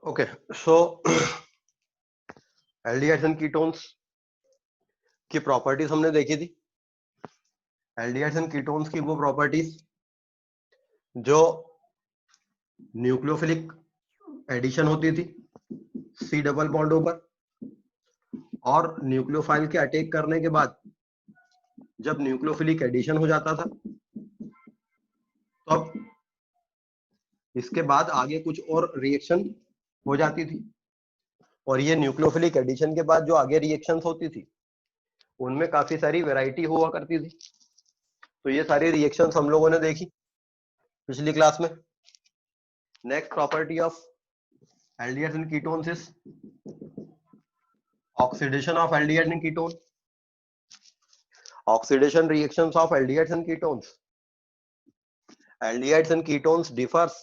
Okay, so aldehydes and ketones की properties हमने देखी थी। एल्डिहाइड्स एंड कीटोन्स की वो प्रॉपर्टीज जो न्यूक्लियोफिलिक एडिशन होती थी सी डबल बॉन्डों पर, और न्यूक्लियोफाइल के अटैक करने के बाद जब न्यूक्लियोफिलिक एडिशन हो जाता था तब इसके बाद आगे कुछ और रिएक्शन हो जाती थी, और ये न्यूक्लियोफिलिक एडिशन के बाद जो आगे रिएक्शंस होती थी उनमें काफी सारी वैरायटी हुआ करती थी। तो ये सारी रिएक्शंस हम लोगों ने देखी पिछली क्लास में। Next property of aldehydes and ketones is oxidation of aldehyde and ketone. Oxidation reactions of aldehydes and ketones. Aldehydes and ketones differs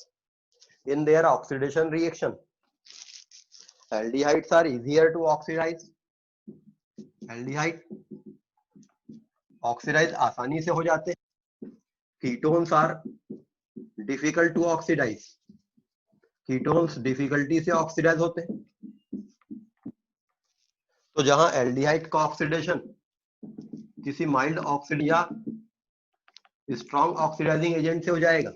in their oxidation reaction. Aldehydes are easier to oxidize. Aldehyde oxidize आसानी से हो जाते हैं. Ketones are difficult to oxidize. Ketones difficulty से oxidize होते हैं. तो जहां एल्डिहाइड का ऑक्सीडेशन किसी माइल्ड ऑक्सीड या स्ट्रॉन्ग ऑक्सीडाइजिंग एजेंट से हो जाएगा,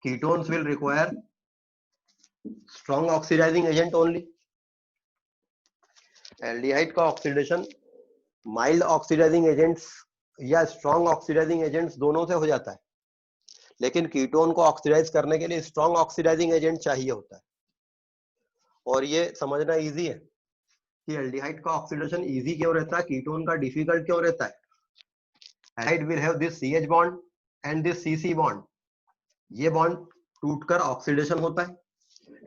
ketones will require strong oxidising agent only. Aldehyde का ऑक्सीडेशन माइल्ड ऑक्सीडाइजिंग एजेंट्स या स्ट्रॉन्ग ऑक्सीडाइजिंग एजेंट्स दोनों से हो जाता है, लेकिन कीटोन को ऑक्सीडाइज करने के लिए स्ट्रॉन्ग ऑक्सीडाइजिंग एजेंट चाहिए होता है. और ये समझना इजी है कि एल्डिहाइड का ऑक्सीडेशन इजी क्यों रहता है, कीटोन का डिफिकल्ट क्यों रहता है. Aldehyde will have this CH bond and this CC bond. ये बॉन्ड टूटकर ऑक्सीडेशन होता है.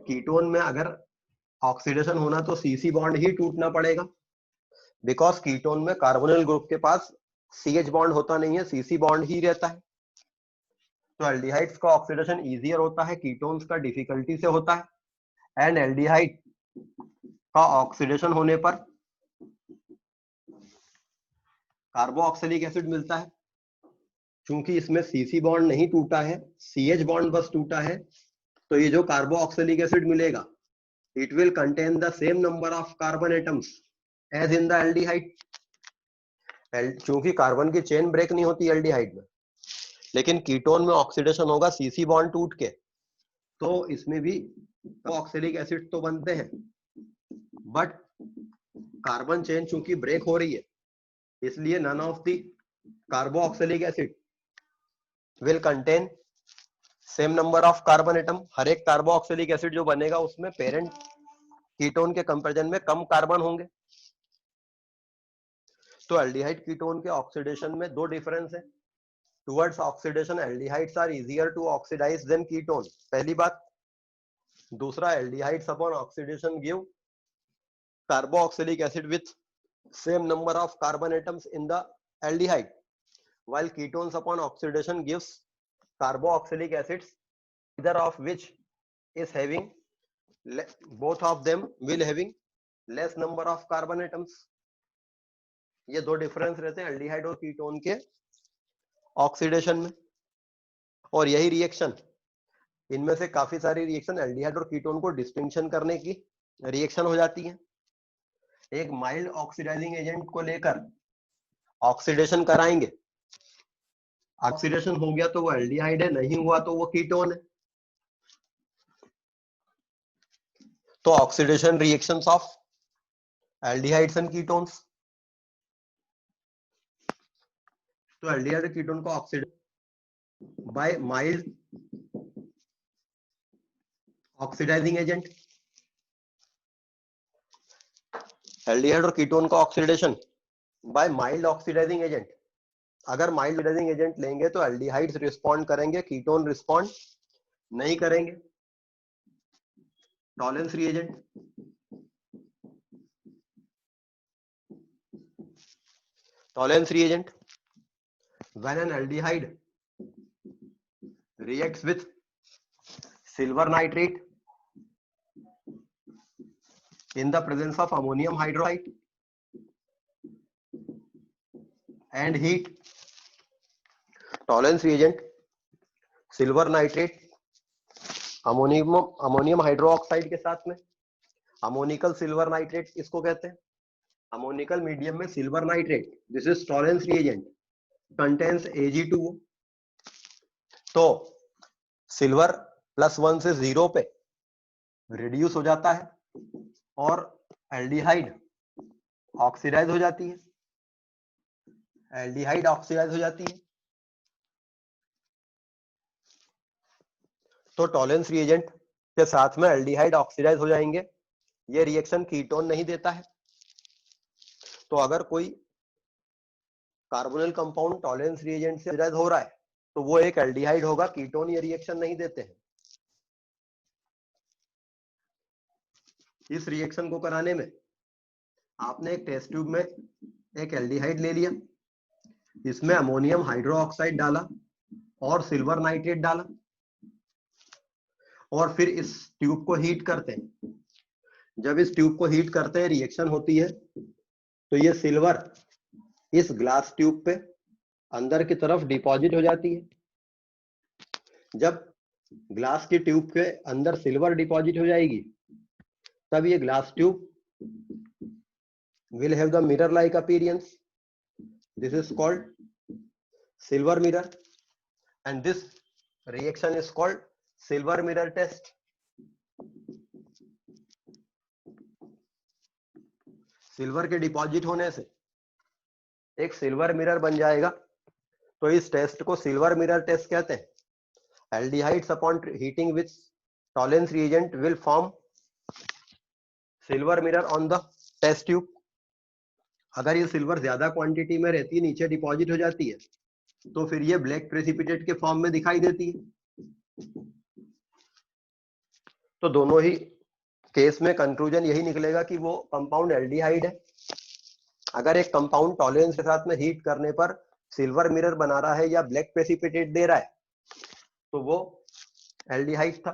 कीटोन में अगर ऑक्सीडेशन होना तो CC बॉन्ड ही टूटना पड़ेगा, बिकॉज कीटोन में कार्बोनिल ग्रुप के पास CH बॉन्ड होता नहीं है, CC बॉन्ड ही रहता है. तो एल्डिहाइड्स का ऑक्सीडेशन इजियर होता है, कीटोन्स का डिफिकल्टी से होता है. एंड एल्डिहाइड का ऑक्सीडेशन होने पर कार्बोक्सिलिक एसिड मिलता है. चूंकि इसमें CC बॉन्ड नहीं टूटा है, CH बॉन्ड बस टूटा है, तो ये जो कार्बोक्सिलिक एसिड मिलेगा it will contain the same number of carbon atoms as in the aldehyde. चूंकि कार्बन की चेन ब्रेक नहीं होती एल्डिहाइड में, लेकिन कीटोन में ऑक्सीडेशन होगा CC बॉन्ड टूट के, तो इसमें भी ऑक्सिलिक एसिड तो बनते हैं, बट कार्बन चेन चूंकि ब्रेक हो रही है, इसलिए none of the carboxylic acid will contain same number of carbon atom. हर एक कार्बोक्सिलिक एसिड जो बनेगा उसमें पेरेंट कीटोन के कंपैरिजन में कम कार्बन होंगे. तो एल्डिहाइड कीटोन के ऑक्सीडेशन में दो डिफरेंस है. Towards oxidation aldehydes are easier to oxidise than ketone, पहली बात. दूसरा, aldehydes upon oxidation give carboxylic acid with same number of carbon atoms in the aldehyde, while ketones upon oxidation gives carboxylic acids, either of which is having both of them will having less number of carbon atoms. ये दो difference रहते हैं aldehyde और ketone के oxidation में. और यही reaction, इनमें से काफी सारी रिएक्शन एल्डिहाइड और कीटोन को डिस्टिंक्शन करने की रिएक्शन हो जाती है. एक माइल्ड ऑक्सीडाइजिंग एजेंट को लेकर ऑक्सीडेशन कराएंगे, ऑक्सीडेशन हो गया तो वो एल्डिहाइड है, नहीं हुआ तो वो कीटोन है. तो oxidation reactions of aldehydes and ketones. तो एल्डिहाइड और कीटोन को oxidation by mild oxidising agent. Aldehyde और कीटोन का oxidation by mild oxidising agent. अगर माइल्ड ऑक्सीडाइजिंग एजेंट लेंगे तो एल्डिहाइड्स रिस्पॉन्ड करेंगे, कीटोन रिस्पॉन्ड नहीं करेंगे. Tollens reagent. Tollens reagent, when an aldehyde reacts with silver nitrate in the presence of ammonium hydroxide and heat, tolerance reagent silver nitrate ammonium ammonium hydroxide के साथ में ammoniacal silver nitrate इसको कहते हैं। Ammoniacal medium में silver nitrate, this is Tollens reagent, contains Ag2O। तो silver +1 से 0 पे रिड्यूस हो जाता है और एल्डिहाइड ऑक्सीडाइज हो जाती है, एल्डिहाइड ऑक्सीडाइज हो जाती है। तो टॉलेंस रिएजेंट के साथ में एल्डिहाइड ऑक्सीडाइज हो जाएंगे। ये रिएक्शन कीटोन नहीं देता है। तो अगर कोई कार्बोनिल कंपाउंड टॉलेंस रिएजेंट से ऑक्सीडाइज हो रहा है तो वो एक एल्डिहाइड होगा, कीटोन ये रिएक्शन नहीं देते हैं। इस रिएक्शन को कराने में आपने एक टेस्ट ट्यूब में एक एल्डिहाइड ले लिया, इसमें अमोनियम हाइड्रोक्साइड डाला और सिल्वर नाइट्रेट डाला और फिर इस ट्यूब को हीट करते हैं। जब इस ट्यूब को हीट करते हैं रिएक्शन होती है तो ये सिल्वर इस ग्लास ट्यूब पे अंदर की तरफ डिपॉजिट हो जाती है। जब ग्लास की ट्यूब के अंदर सिल्वर डिपॉजिट हो जाएगी तब ये glass tube will have the mirror like appearance. This is called silver mirror and this reaction is called silver mirror test. Silver के डिपॉजिट होने से एक सिल्वर मिरर बन जाएगा, तो इस टेस्ट को सिल्वर मिरर टेस्ट कहते हैं। Aldehydes upon heating with Tollens reagent will form silver mirror on the test tube. अगर ये सिल्वर ज्यादा क्वांटिटी में रहती है, नीचे डिपॉजिट हो जाती है, तो फिर ये ब्लैक प्रेसिपिटेट के फॉर्म में दिखाई देती है। तो दोनों ही केस में कंक्लूजन यही निकलेगा कि वो कंपाउंड एल्डिहाइड है। अगर एक कंपाउंड टॉलरेंस के साथ में हीट करने पर सिल्वर मिरर बना रहा है या ब्लैक प्रेसिपिटेट दे रहा है तो वो एल्डिहाइड था।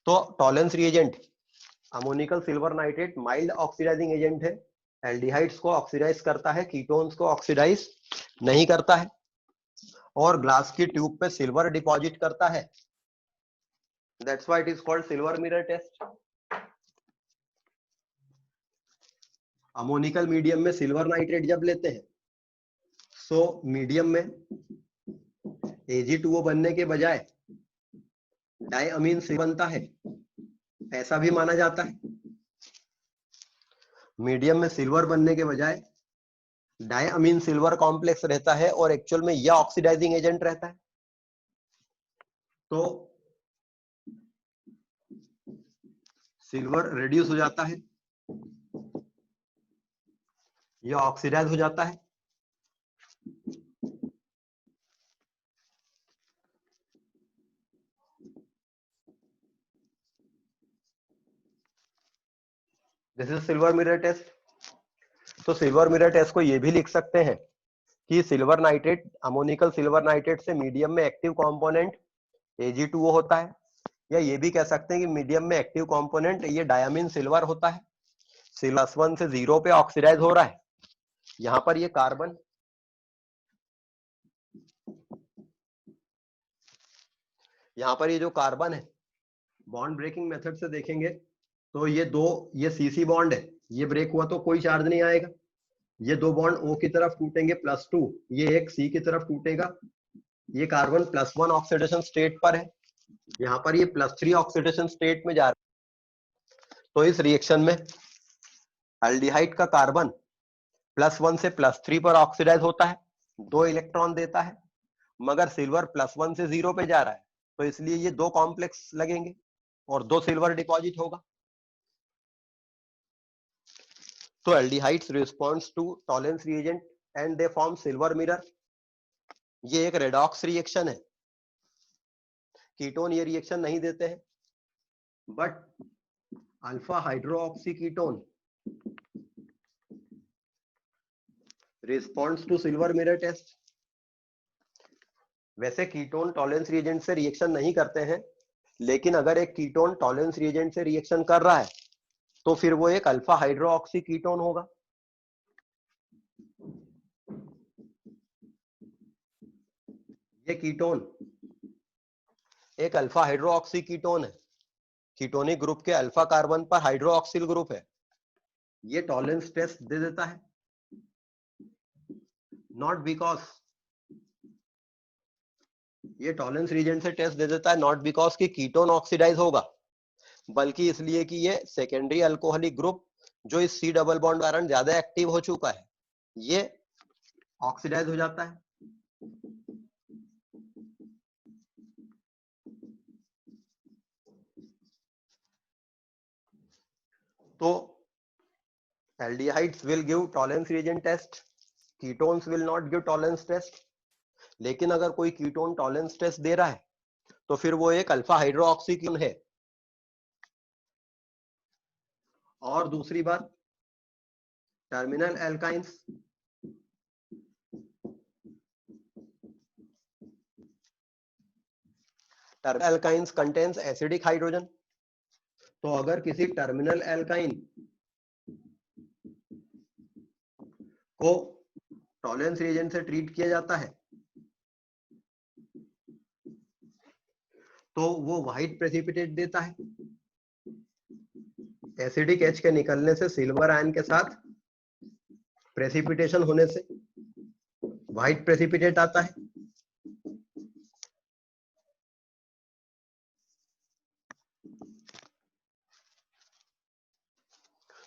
तो Tollens reagent ammoniacal silver nitrate mild oxidising agent है, एल्डिहाइड्स को ऑक्सीडाइज करता है, कीटोन्स को ऑक्सीडाइज नहीं करता है और ग्लास की ट्यूब पे सिल्वर डिपॉजिट करता है। That's why it is called silver mirror test. Ammoniacal medium में सिल्वर नाइट्रेट जब लेते हैं सो मीडियम में Ag2O बनने के बजाय डायअमीन से बनता है, ऐसा भी माना जाता है। मीडियम में सिल्वर बनने के बजाय डायअमीन सिल्वर कॉम्प्लेक्स रहता है और एक्चुअल में यह ऑक्सीडाइजिंग एजेंट रहता है। तो सिल्वर रिड्यूस हो जाता है, यह ऑक्सीडाइज हो जाता है। This is silver mirror test. तो सिल्वर मिरर टेस्ट को ये भी लिख सकते हैं कि silver nitrate ammoniacal silver nitrate से मीडियम में एक्टिव कंपोनेंट Ag2O होता है, या ये भी कह सकते हैं कि मीडियम में एक्टिव कंपोनेंट ये डायमीन सिल्वर होता है। +1 से 0 पे ऑक्सीडाइज हो रहा है। यहां पर ये कार्बन ये जो कार्बन है बॉन्ड ब्रेकिंग मेथड से देखेंगे तो ये CC बॉन्ड है, ये ब्रेक हुआ तो कोई चार्ज नहीं आएगा। ये दो बॉन्ड O की तरफ टूटेंगे +2, ये एक C की तरफ टूटेगा। ये कार्बन +1 ऑक्सीडेशन स्टेट पर है, यहाँ पर ये +3 ऑक्सीडेशन स्टेट में जा रहा है। तो इस रिएक्शन में एल्डिहाइड का कार्बन +1 से +3 पर ऑक्सीडाइज होता है, 2 इलेक्ट्रॉन देता है, मगर सिल्वर +1 से 0 पे जा रहा है, तो इसलिए ये 2 कॉम्प्लेक्स लगेंगे और 2 सिल्वर डिपॉजिट होगा। तो aldehydes responds to Tollens reagent and they form silver mirror। ये एक रेडॉक्स रिएक्शन है, कीटोन ये रिएक्शन नहीं देते हैं, but alpha hydroxy ketone responds to silver mirror test. वैसे कीटोन टॉलेंस रिएजेंट से रिएक्शन नहीं करते हैं, लेकिन अगर एक कीटोन टॉलेंस रिएजेंट से रिएक्शन कर रहा है तो फिर वो एक अल्फा हाइड्रोक्सी कीटोन होगा। ये कीटोन एक अल्फा हाइड्रोक्सी कीटोन है, कीटोनिक ग्रुप के अल्फा कार्बन पर हाइड्रोक्सिल ग्रुप है। ये टॉलरेंस टेस्ट दे देता है, नॉट बिकॉज, ये टॉलरेंस रीजेंट से टेस्ट दे देता है नॉट बिकॉज कि कीटोन ऑक्सीडाइज होगा, बल्कि इसलिए कि ये सेकेंडरी अल्कोहलिक ग्रुप जो इस सी डबल बॉन्ड कारण ज्यादा एक्टिव हो चुका है, ये ऑक्सीडाइज हो जाता है। तो aldehydes will give Tollens reagent test, ketones will not give Tollens test. लेकिन अगर कोई कीटोन टॉलरेंस टेस्ट दे रहा है तो फिर वो एक अल्फा हाइड्रोक्सी कीटोन है। और दूसरी बात, terminal alkynes, terminal alkynes contains acidic hydrogen. तो अगर किसी टर्मिनल एल्काइन को टॉलरेंस रिएजेंट से ट्रीट किया जाता है तो वो व्हाइट प्रेसिपिटेट देता है। एसिडिक एच के निकलने से सिल्वर आयन के साथ प्रेसिपिटेशन होने से व्हाइट प्रेसिपिटेट आता है।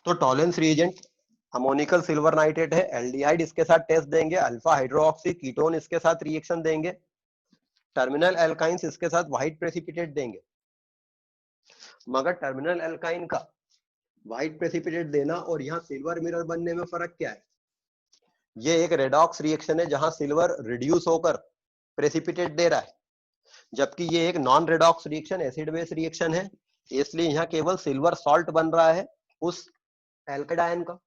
तो tolerance reagent ammoniacal silver nitrate है, एल्डिहाइड इसके साथ टेस्ट देंगे, अल्फा हाइड्रोक्सी कीटोन इसके साथ रिएक्शन देंगे, टर्मिनल एल्काइंस इसके साथ व्हाइट प्रेसिपिटेट देंगे। मगर टर्मिनल एल्काइन का व्हाइट प्रेसिपिटेट देना और यहाँ सिल्वर मिरर बनने में फर्क क्या है? ये एक रेडॉक्स रिएक्शन है जहां सिल्वर रिड्यूस होकर प्रेसिपिटेट दे रहा है, जबकि ये एक non redox reaction acid base reaction है, इसलिए यहाँ केवल सिल्वर सॉल्ट बन रहा है उस एल्काइड आयन का।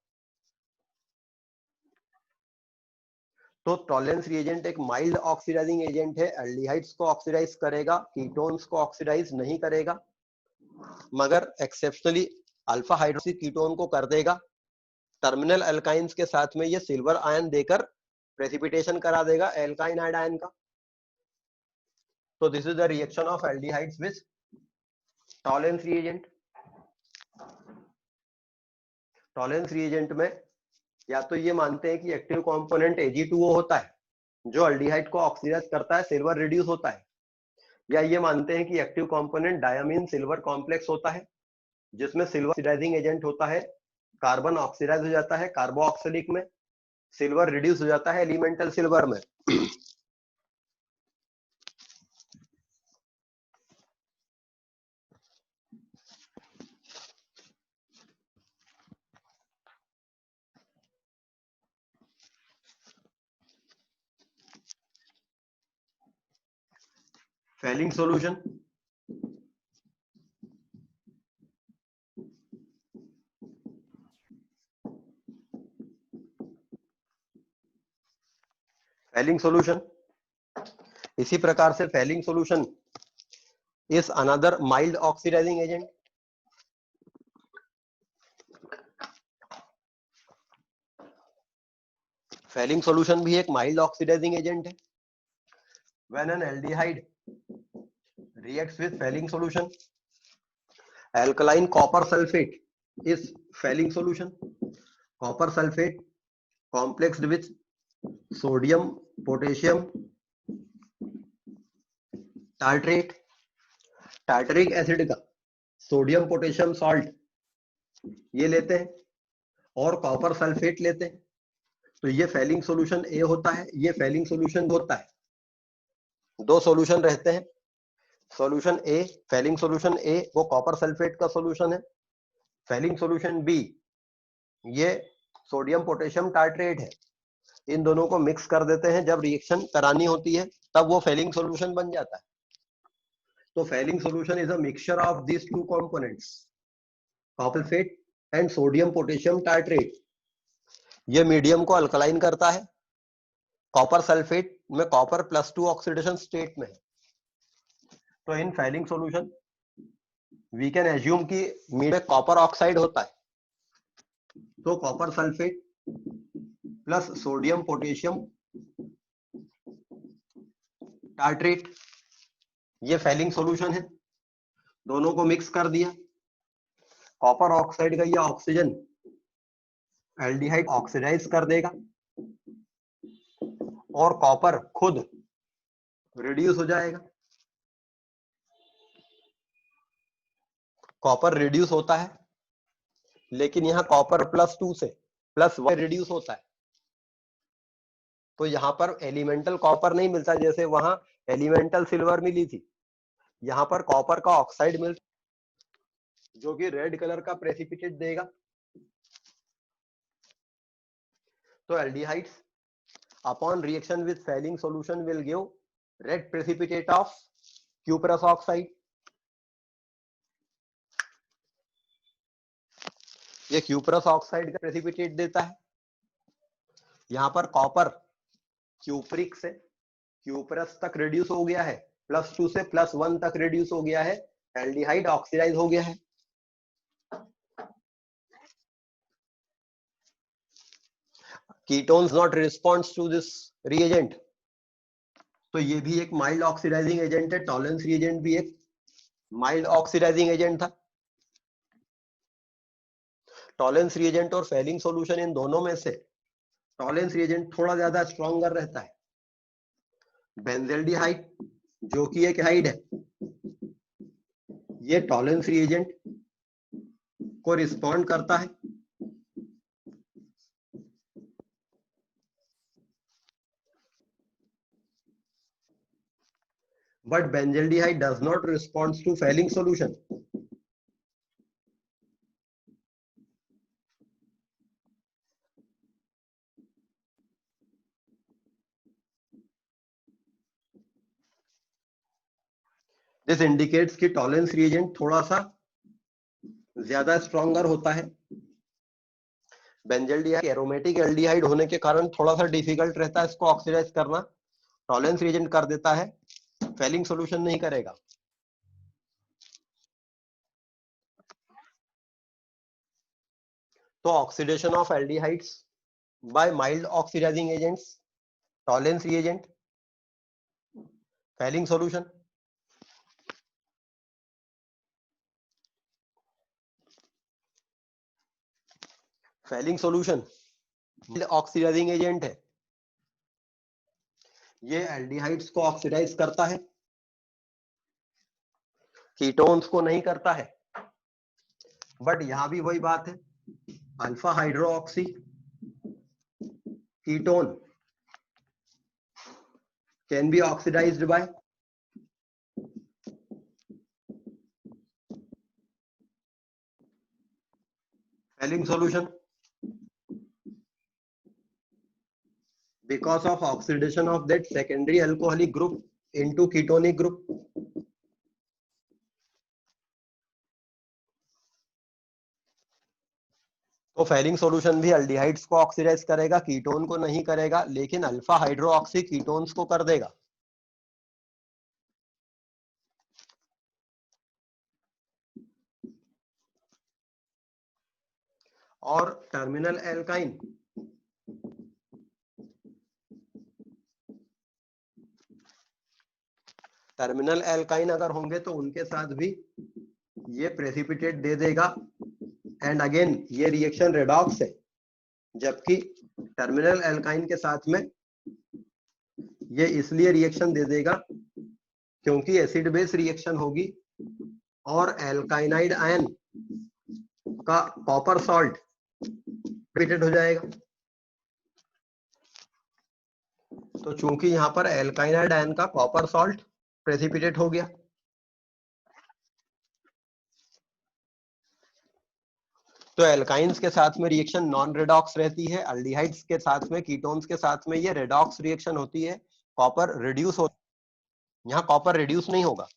तो टॉलरेंस रिएजेंट एक माइल्ड ऑक्सीडाइजिंग एजेंट है, एल्डिहाइड्स को ऑक्सीडाइज करेगा, कीटोन्स को ऑक्सीडाइज नहीं करेगा, मगर एक्सेप्शनली अल्फा हाइड्रोक्सी कीटोन को कर देगा। टर्मिनल अल्काइंस के साथ में ये सिल्वर आयन देकर प्रेसिपिटेशन करा देगा एल्काइन आयन का। तो this is the reaction of aldehydes with tolerance reagent. Tolerance reagent में या तो ये मानते हैं कि एक्टिव कंपोनेंट Ag2O होता है जो एल्डिहाइड को ऑक्सीडाइज करता है, सिल्वर रिड्यूस होता है, या ये मानते हैं कि active component diamine silver complex होता है जिसमें सिल्वर ऑक्सीडाइजिंग एजेंट होता है, कार्बन ऑक्सीडाइज हो जाता है कार्बोक्सिलिक में, सिल्वर रिड्यूस हो जाता है एलिमेंटल सिल्वर में। फेलिंग सॉल्यूशन, फेलिंग सॉल्यूशन इसी प्रकार से Fehling solution is another mild oxidising agent. Fehling solution भी एक माइल्ड ऑक्सीडाइजिंग एजेंट है। When an aldehyde reacts with Fehling solution, alkaline copper sulfate is Fehling solution. Copper sulfate complexed with sodium potassium tartrate, tartaric acid का sodium potassium salt ये लेते हैं और copper sulphate लेते हैं, तो ये फेलिंग सॉल्यूशन ए होता है, ये फेलिंग सॉल्यूशन होता है। दो सॉल्यूशन रहते हैं, सॉल्यूशन ए, फेलिंग सॉल्यूशन ए वो कॉपर सल्फेट का सॉल्यूशन है, फेलिंग सॉल्यूशन बी ये सोडियम पोटेशियम टार्ट्रेट है। इन दोनों को मिक्स कर देते हैं, जब रिएक्शन करानी होती है तब वो फेलिंग सॉल्यूशन बन जाता है। तो Fehling solution is a mixture of these two components, copper sulphate and sodium potassium tartrate. ये मीडियम को अल्कलाइन करता है, कॉपर सल्फेट में कॉपर +2 ऑक्सीडेशन स्टेट में है। तो in Fehling solution we can assume कि मीडियम में कॉपर ऑक्साइड होता है, तो copper sulphate plus sodium potassium tartrate, ये फैलिंग सॉल्यूशन है, दोनों को मिक्स कर दिया, कॉपर ऑक्साइड का ये ऑक्सीजन एल्डिहाइड ऑक्सीडाइज कर देगा और कॉपर खुद रिड्यूस हो जाएगा। कॉपर रिड्यूस होता है, लेकिन यहाँ कॉपर +2 से +1 रिड्यूस होता है, तो यहाँ पर एलिमेंटल कॉपर नहीं मिलता जैसे वहां एलिमेंटल सिल्वर मिली थी, यहाँ पर कॉपर का ऑक्साइड मिलता जो कि रेड कलर का प्रेसिपिटेट देगा। तो aldehydes upon reaction with failing solution will give red precipitate of cuprous oxide। ये क्यूप्रस ऑक्साइड का प्रेसिपिटेट देता है। यहाँ पर कॉपर क्यूप्रिक से क्यूप्रस तक रिड्यूस हो गया है, +2 से +1 तक रिड्यूस हो गया है, एल्डिहाइड ऑक्सीडाइज हो गया है। Ketones not responds to this reagent, तो ये भी एक माइल्ड ऑक्सीडाइजिंग एजेंट है। टॉलेंस रिएजेंट भी एक माइल्ड ऑक्सीडाइजिंग एजेंट था। टॉलेंस रिएजेंट और फैलिंग सॉल्यूशन, इन दोनों में से टॉलेंस रिएजेंट थोड़ा ज्यादा स्ट्रॉन्गर रहता है। बेंजल्डिहाइड जो कि एक हाइड है, ये टॉलेंस रिएजेंट को रिस्पॉन्ड करता है, but benzaldehyde does not respond to failing solution। This indicates कि टॉलेंस रिएजेंट थोड़ा सा ज्यादा स्ट्रॉन्गर होता है। बेंजल्डिहाइड एरोमेटिक एल्डिहाइड होने के कारण थोड़ा सा डिफिकल्ट रहता है इसको ऑक्सीडाइज करना। टॉलेंस रिएजेंट कर देता है, फैलिंग सॉल्यूशन नहीं करेगा। तो oxidation of aldehydes by mild oxidising agents, Tollens reagent, Fehling solution. Fehling solution oxidising agent है, ये एल्डिहाइड्स को ऑक्सीडाइज करता है, कीटोन्स को नहीं करता है। बट यहां भी वही बात है, alpha hydroxy ketone can be oxidised by Fehling solution because of oxidation of that secondary alcoholic group into ketonic group। तो फैलिंग सॉल्यूशन भी एल्डिहाइड्स को ऑक्सीडाइज करेगा, कीटोन को नहीं करेगा, लेकिन अल्फा हाइड्रोक्सी कीटोन्स को कर देगा। और टर्मिनल एल्काइन अगर होंगे तो उनके साथ भी ये प्रेसिपिटेट दे देगा। एंड अगेन ये रिएक्शन रेडॉक्स है, जबकि टर्मिनल एल्काइन के साथ में ये इसलिए रिएक्शन दे देगा क्योंकि एसिड बेस रिएक्शन होगी और एल्काइनाइड आयन का कॉपर सॉल्ट प्रेसिपिटेट हो जाएगा। तो चूंकि यहां पर एल्काइनाइड आयन का कॉपर सॉल्ट प्रेसिपिटेट हो गया, तो एल्काइंस के साथ में रिएक्शन नॉन रेडॉक्स रहती है, एल्डिहाइड्स के साथ में, कीटोन्स के साथ में ये रेडॉक्स रिएक्शन होती है, कॉपर रिड्यूस हो, यहाँ कॉपर रिड्यूस नहीं होगा।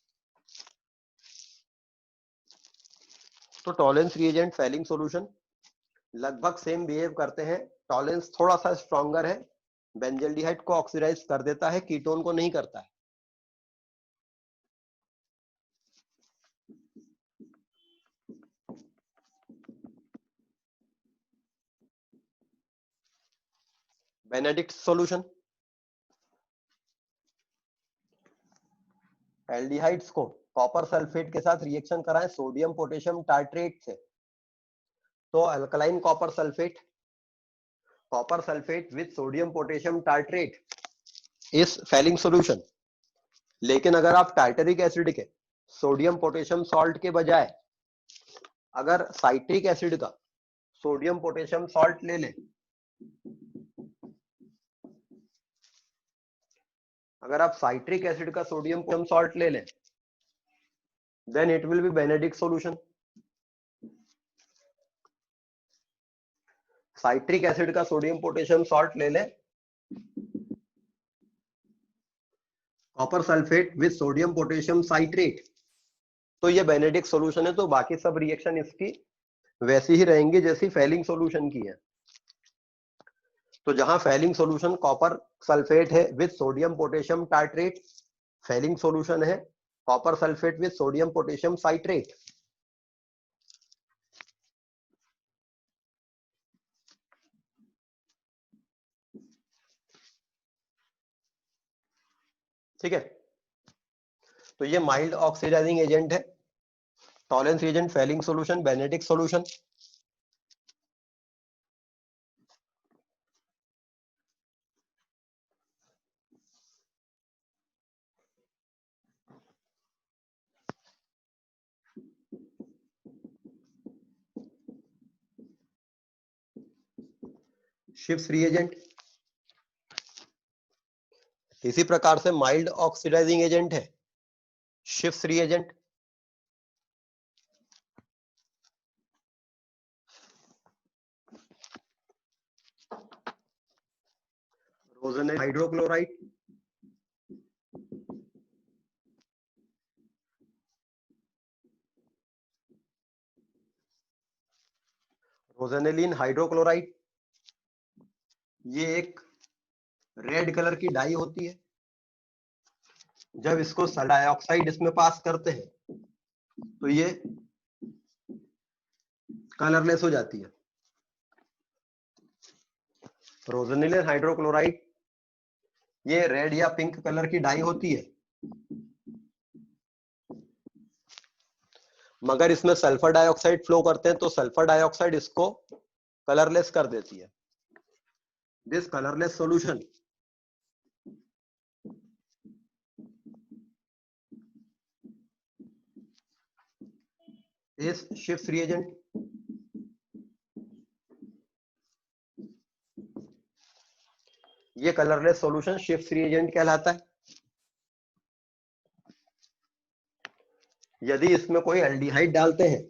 तो टॉलेंस रिएजेंट, फैलिंग सॉल्यूशन लगभग सेम बिहेव करते हैं। टॉलेंस थोड़ा सा स्ट्रॉन्गर है, बेंजल्डिहाइड को ऑक्सीडाइज कर देता है, कीटोन को नहीं करता है। बेनेडिक्ट सॉल्यूशन, एल्डिहाइड्स को कॉपर सल्फेट के साथ रिएक्शन कराएं सोडियम पोटेशियम टार्ट्रेट से, तो alkaline copper sulphate with sodium potassium tartrate is Fehling solution. लेकिन अगर आप टार्टरिक एसिड के सोडियम पोटेशियम सॉल्ट के बजाय अगर साइट्रिक एसिड का सोडियम पोटेशियम सॉल्ट ले लें, अगर आप साइट्रिक एसिड का सोडियम पोटेशियम सॉल्ट ले लें, then it will be Benedict solution. Citric acid का सोडियम पोटेशियम सॉल्ट ले लें, copper sulphate with sodium potassium citrate, तो ये बेनेडिक्ट सॉल्यूशन है। तो बाकी सब रिएक्शन इसकी वैसी ही रहेंगी जैसी फेलिंग सॉल्यूशन की है। तो जहां फेलिंग सॉल्यूशन कॉपर सल्फेट है with sodium potassium tartrate, Fehling solution है copper sulphate with sodium potassium citrate. ठीक है, तो ये माइल्ड ऑक्सीडाइजिंग एजेंट है, Tollens agent, Fehling solution, Benedict solution. Schiff's reagent इसी प्रकार से माइल्ड ऑक्सीडाइजिंग एजेंट है Schiff's reagent. Rosaniline hydrochloride, rosaniline hydrochloride, ये एक रेड कलर की डाई होती है। जब इसको डाइऑक्साइड इसमें पास करते हैं तो ये कलरलेस हो जाती है। रोजेनिलिन हाइड्रोक्लोराइड ये रेड या पिंक कलर की डाई होती है, मगर इसमें सल्फर डाइऑक्साइड फ्लो करते हैं तो सल्फर डाइऑक्साइड इसको कलरलेस कर देती है। This colourless solution is Schiff's reagent. ये कलरलेस सॉल्यूशन शिफ्स रिएजेंट कहलाता है। यदि इसमें कोई एल्डिहाइड डालते हैं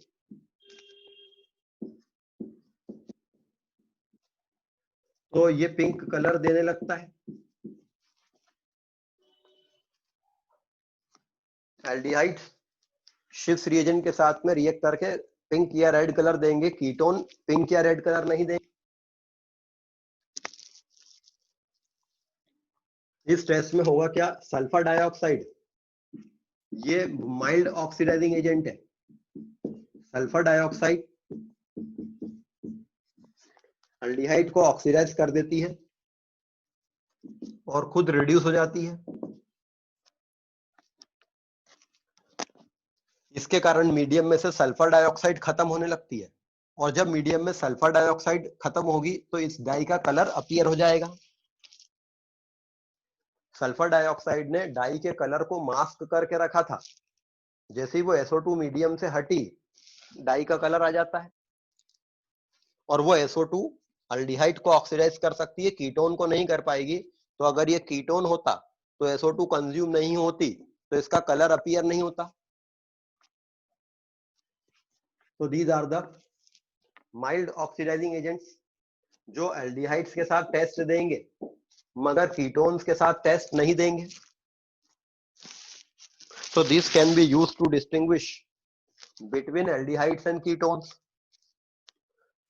तो ये पिंक कलर देने लगता है। एल्डिहाइड शिफ्स रिएजेंट के साथ में रिएक्ट करके पिंक या रेड कलर देंगे, कीटोन पिंक या रेड कलर नहीं देंगे। इस टेस्ट में होगा क्या, सल्फर डाइऑक्साइड ये माइल्ड ऑक्सीडाइजिंग एजेंट है। सल्फर डाइऑक्साइड एल्डिहाइड को ऑक्सीडाइज कर देती है और खुद रिड्यूस हो जाती है। इसके कारण मीडियम में से सल्फर डाइऑक्साइड खत्म होने लगती है, और जब मीडियम में सल्फर डाइऑक्साइड खत्म होगी तो इस डाई का कलर अपीयर हो जाएगा। सल्फर डाइऑक्साइड ने डाई के कलर को मास्क करके रखा था, जैसे ही वो SO2 मीडियम से हटी डाई का कलर आ जाता है। और वो SO2 अल्डिहाइड को ऑक्सीडाइज कर सकती है, कीटोन को नहीं कर पाएगी। तो अगर ये कीटोन होता तो SO2 कंज्यूम नहीं होती तो इसका कलर अपीयर नहीं होता। तो these are the mild oxidising agents जो एल्डिहाइड्स के साथ टेस्ट देंगे मगर कीटोन्स के साथ टेस्ट नहीं देंगे। So this can be used to distinguish between aldehydes and ketones.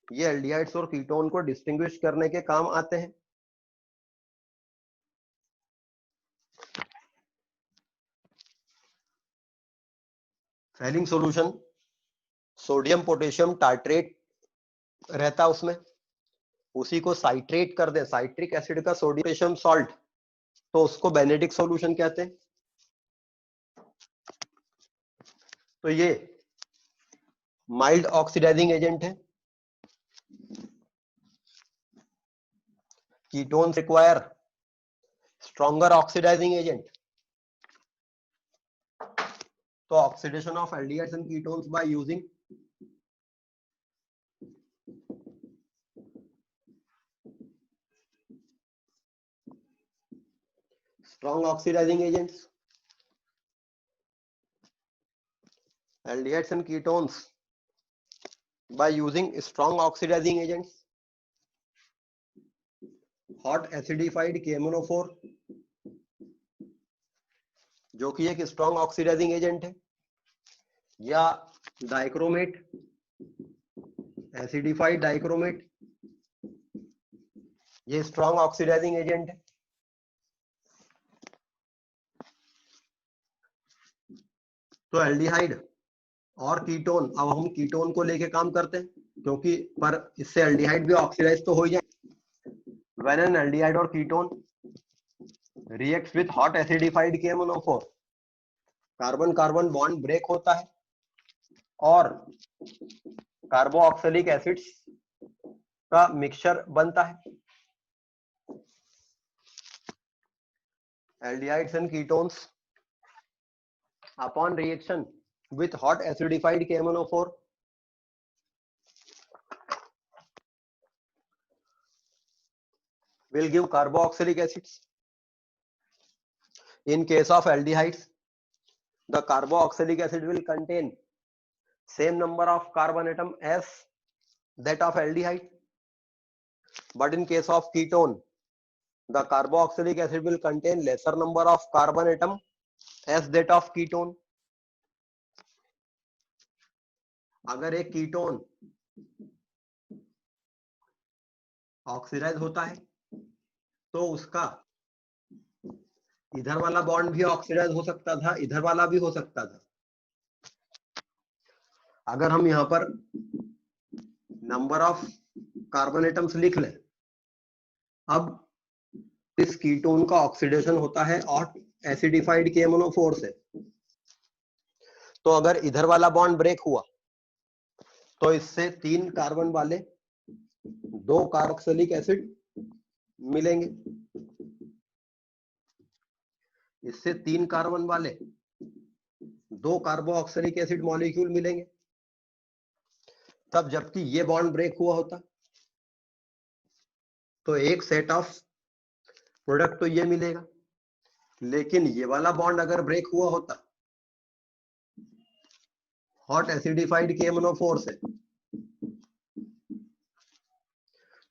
ये एल्डिहाइड्स और कीटोन को डिस्टिंग्विश करने के काम आते हैं। Fehling solution sodium potassium tartrate रहता उसमें, उसी को साइट्रेट कर दे, साइट्रिक एसिड का सोडियम सॉल्ट, तो उसको बेनेडिक्ट सॉल्यूशन कहते हैं। तो ये माइल्ड ऑक्सीडाइजिंग एजेंट है. Ketones require stronger oxidizing agent. तो oxidation of aldehydes and ketones by using strong oxidizing agents, aldehydes and ketones by using strong oxidizing agents. hot acidified KMnO4 जो कि एक strong oxidising agent है, या dichromate, acidified dichromate, ये strong oxidising agent है. तो aldehyde और ketone, अब हम कीटोन को लेके काम करते हैं क्योंकि पर इससे एल्डिहाइड भी ऑक्सीडाइज तो हो ही जाए. व्हेन एन एल्डिहाइड और ketone reacts with hot acidified KMnO4, carbon carbon bond break होता है और कार्बोक्सिलिक एसिड्स का मिक्सचर बनता है. Aldehydes and ketones upon reaction with hot acidified KMnO4 will give carboxylic acids. In case of aldehydes, the carboxylic acid will contain same number of carbon atom as that of aldehyde, but in case of ketone, the carboxylic acid will contain lesser number of carbon atom as that of ketone. अगर एक ketone oxidise होता है तो उसका इधर वाला bond भी oxidise हो सकता था, इधर वाला भी हो सकता था. अगर हम यहां पर नंबर ऑफ कार्बन एटम्स लिख लें, अब इस कीटोन का ऑक्सीडेशन होता है और एसिडिफाइड KMnO4 से, तो अगर इधर वाला बॉन्ड ब्रेक हुआ तो इससे 3 कार्बन वाले 2 कार्बोक्सिलिक एसिड मिलेंगे, इससे 3 कार्बन वाले 2 कार्बोक्सिलिक एसिड मॉलिक्यूल मिलेंगे. तब जबकि ये बॉन्ड ब्रेक हुआ होता तो एक सेट ऑफ प्रोडक्ट तो ये मिलेगा, लेकिन ये वाला बॉन्ड अगर ब्रेक हुआ होता हॉट एसिडिफाइड KMnO4 से,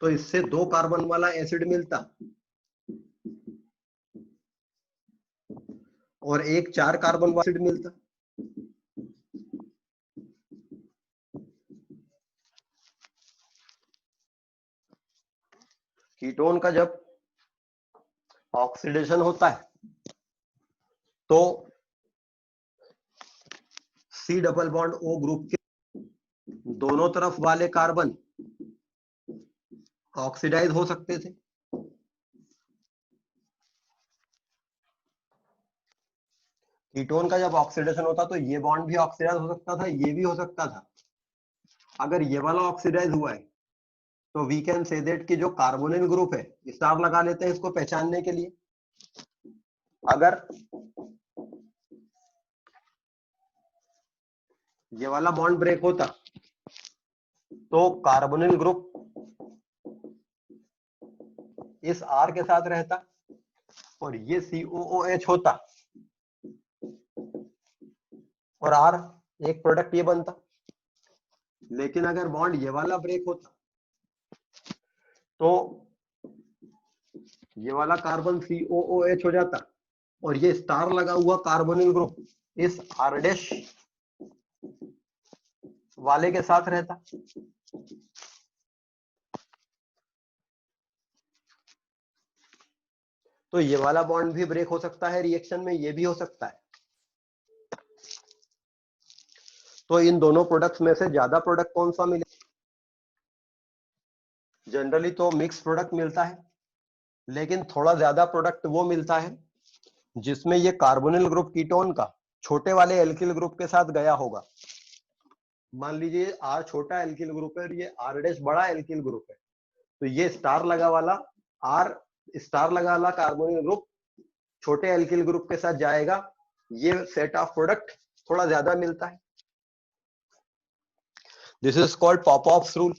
तो इससे 2 कार्बन वाला एसिड मिलता और एक 4 कार्बन वाला एसिड मिलता. कीटोन का जब ऑक्सीडेशन होता है तो C double bond O group के दोनों तरफ वाले कार्बन ऑक्सीडाइज हो सकते थे. कीटोन का जब ऑक्सीडेशन होता तो ये बॉन्ड भी ऑक्सीडाइज हो सकता था, ये भी हो सकता था. अगर ये वाला ऑक्सीडाइज हुआ है तो वी कैन से दैट कि जो कार्बोनिल ग्रुप है, स्टार लगा लेते हैं इसको पहचानने के लिए. अगर ये वाला बॉन्ड ब्रेक होता तो कार्बोनिल ग्रुप इस R के साथ रहता और ये COOH होता और R एक प्रोडक्ट ये बनता. लेकिन अगर बॉन्ड ये वाला ब्रेक होता तो ये वाला कार्बन COOH हो जाता और ये स्टार लगा हुआ कार्बोनिल ग्रुप इस R' वाले के साथ रहता. तो ये वाला बॉन्ड भी ब्रेक हो सकता है रिएक्शन में, ये भी हो सकता है. तो इन दोनों प्रोडक्ट्स में से ज्यादा प्रोडक्ट कौन सा मिले? जनरली तो मिक्स प्रोडक्ट मिलता है, लेकिन थोड़ा ज्यादा प्रोडक्ट वो मिलता है जिसमें ये कार्बोनिल ग्रुप कीटोन का छोटे वाले एल्किल ग्रुप के साथ गया होगा। मान लीजिए R छोटा एल्किल ग्रुप है और ये R डैश बड़ा एल्किल ग्रुप है, तो ये स्टार लगा वाला R स्टार लगा वाला कार्बोनिल ग्रुप छोटे एल्किल ग्रुप के साथ जाएगा, ये सेट ऑफ प्रोडक्ट थोड़ा ज्यादा मिलता है। This is called Popoff's rule.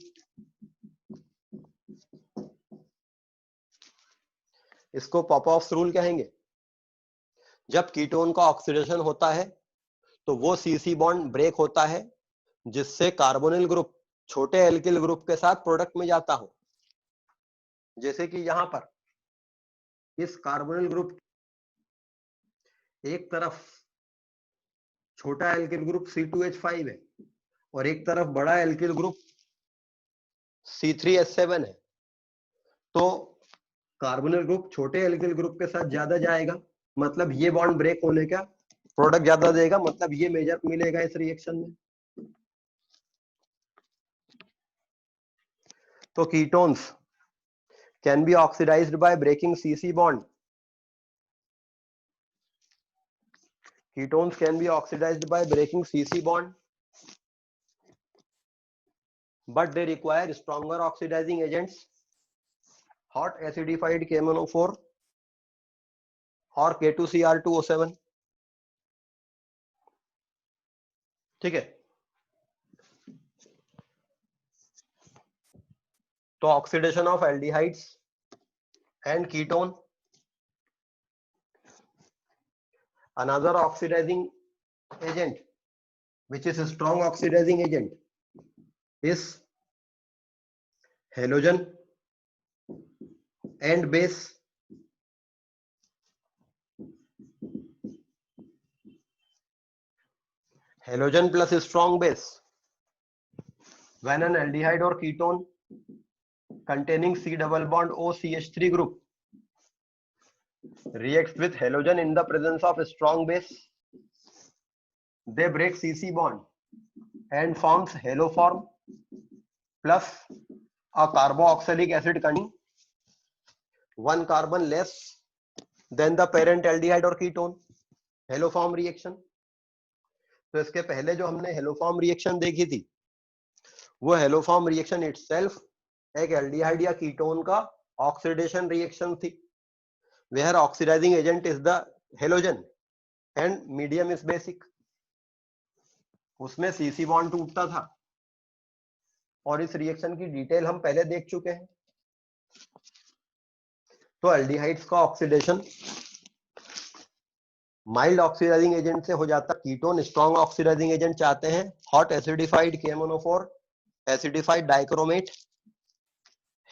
इसको पॉपऑफ्स रूल कहेंगे। जब कीटोन का ऑक्सीडेशन होता है तो वो सीसी बॉन्ड ब्रेक होता है, जिससे कार्बोनिल ग्रुप छोटे एल्किल ग्रुप के साथ प्रोडक्ट में जाता हो। जैसे कि यहां पर इस कार्बोनिल ग्रुप एक तरफ छोटा एल्किल ग्रुप C2H5 है और एक तरफ बड़ा एल्किल ग्रुप C3H7 है, तो कार्बोनिल ग्रुप छोटे एल्किल ग्रुप के साथ ज्यादा जाएगा, मतलब ये बॉन्ड ब्रेक होने का प्रोडक्ट ज्यादा देगा, मतलब ये मेजर मिलेगा इस रिएक्शन में। तो ketones can be oxidised by breaking CC bond. Ketones can be oxidized by breaking CC bond, but they require stronger oxidizing agents, hot acidified KMnO4 और K2Cr2O7। ठीक है, तो oxidation of aldehydes and ketone. Another oxidizing agent which is a strong oxidizing agent is halogen and base। Halogen plus a strong base, when an aldehyde or ketone containing C double bond OCH3 group reacts with halogen in the presence of a strong base, they break CC bond and forms haloform plus a carboxylic acid containing one carbon less than the parent aldehyde or ketone, haloform reaction। तो इसके पहले जो हमने haloform reaction देखी थी, वो haloform reaction itself एक aldehyde या कीटोन का ऑक्सीडेशन रिएक्शन थी, where oxidising agent is the halogen and medium is basic. उसमें सीसी बॉन्ड टूटता था और इस रिएक्शन की डिटेल हम पहले देख चुके हैं। तो एल्डिहाइड्स का ऑक्सीडेशन माइल्ड ऑक्सीडाइजिंग एजेंट से हो जाता। कीटोन स्ट्रॉन्ग ऑक्सीडाइजिंग एजेंट चाहते हैं, hot acidified KMnO4, acidified dichromate,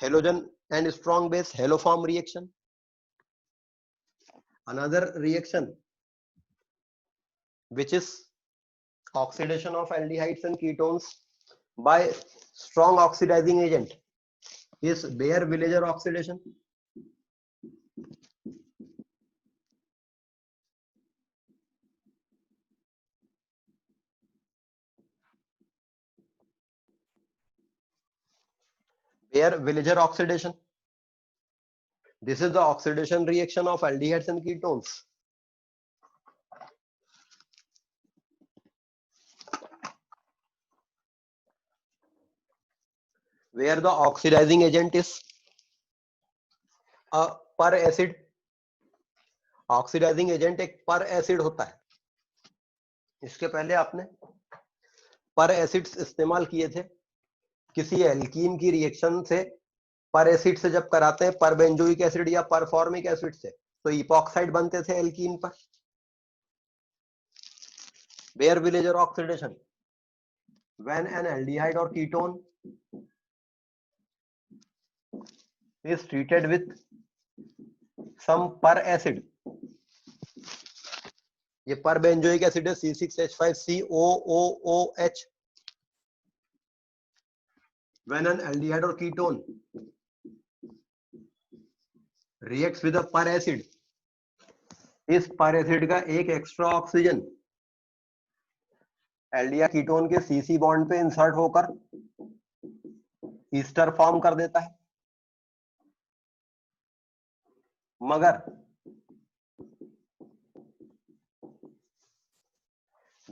halogen and strong base, haloform reaction. Another reaction which is oxidation of aldehydes and ketones by strong oxidizing agent is Baeyer-Villiger oxidation। Baeyer-Villiger oxidation, this is the oxidation reaction of aldehydes and ketones। where the oxidizing agent is a per acid। Oxidising agent एक per acid होता है। इसके पहले आपने पर acids इस्तेमाल किए थे किसी एल्कीन की रिएक्शन से। पर एसिड से जब कराते हैं पर बेंजोइक एसिड या पर फॉर्मिक एसिड से, तो इपॉक्साइड बनते थे एल्कीन पर। Baeyer-Villiger oxidation, when an aldehyde or ketone is treated with some per acid, ये पर बेंजोइक एसिड है C6H5COOOH। when an aldehyde or ketone reacts with a per acid, इस पर एसिड का एक एक्स्ट्रा ऑक्सीजन एल्डिहाइड कीटोन के CC bond पे insert होकर ईस्टर फॉर्म कर देता है। मगर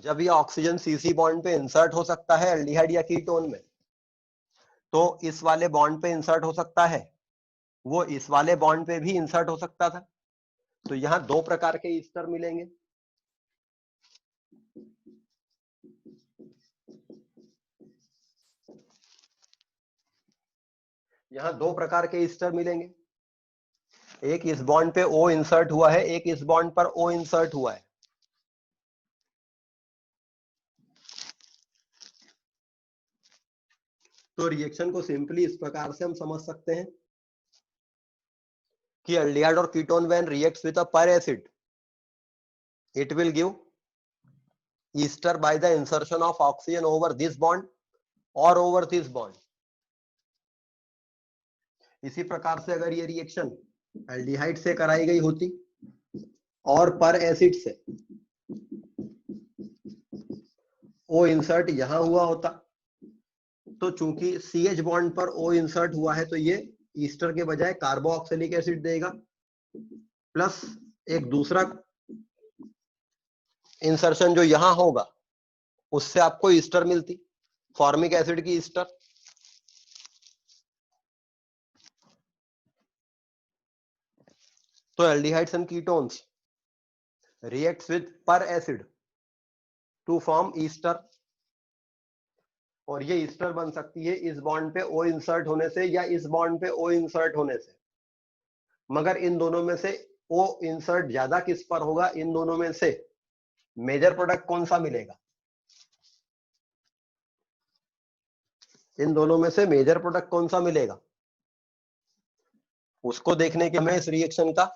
जब ये ऑक्सीजन सीसी बॉन्ड पे इंसर्ट हो सकता है एल्डिहाइड या कीटोन में, तो इस वाले बॉन्ड पे इंसर्ट हो सकता है, वो इस वाले बॉन्ड पे भी इंसर्ट हो सकता था। तो यहां दो प्रकार के ईस्टर मिलेंगे। यहां दो प्रकार के ईस्टर मिलेंगे, एक इस बॉन्ड पे O इंसर्ट हुआ है, एक इस बॉन्ड पर O इंसर्ट हुआ है। तो रिएक्शन को सिंपली इस प्रकार से हम समझ सकते हैं कि एल्डिहाइड और ketone when reacts with a peracid, it will give ester by the insertion of oxygen over this bond और ओवर दिस बॉन्ड। इसी प्रकार से अगर ये रिएक्शन एल्डिहाइड से कराई गई होती और पर एसिड से O इंसर्ट यहां हुआ होता, तो चूंकि CH बॉन्ड पर O इंसर्ट हुआ है तो ये ईस्टर के बजाय कार्बोक्सिलिक एसिड देगा, प्लस एक दूसरा इंसर्शन जो यहां होगा उससे आपको ईस्टर मिलती, फॉर्मिक एसिड की ईस्टर। तो aldehydes and ketones reacts with per acid to form Easter, और ये ईस्टर बन सकती है इस बॉन्ड पे O इंसर्ट होने से या इस बॉन्ड पे O इंसर्ट होने से। मगर इन दोनों में से O इंसर्ट ज्यादा किस पर होगा, इन दोनों में से मेजर प्रोडक्ट कौन सा मिलेगा? इन दोनों में से मेजर प्रोडक्ट कौन सा मिलेगा, उसको देखने के हमें इस रिएक्शन का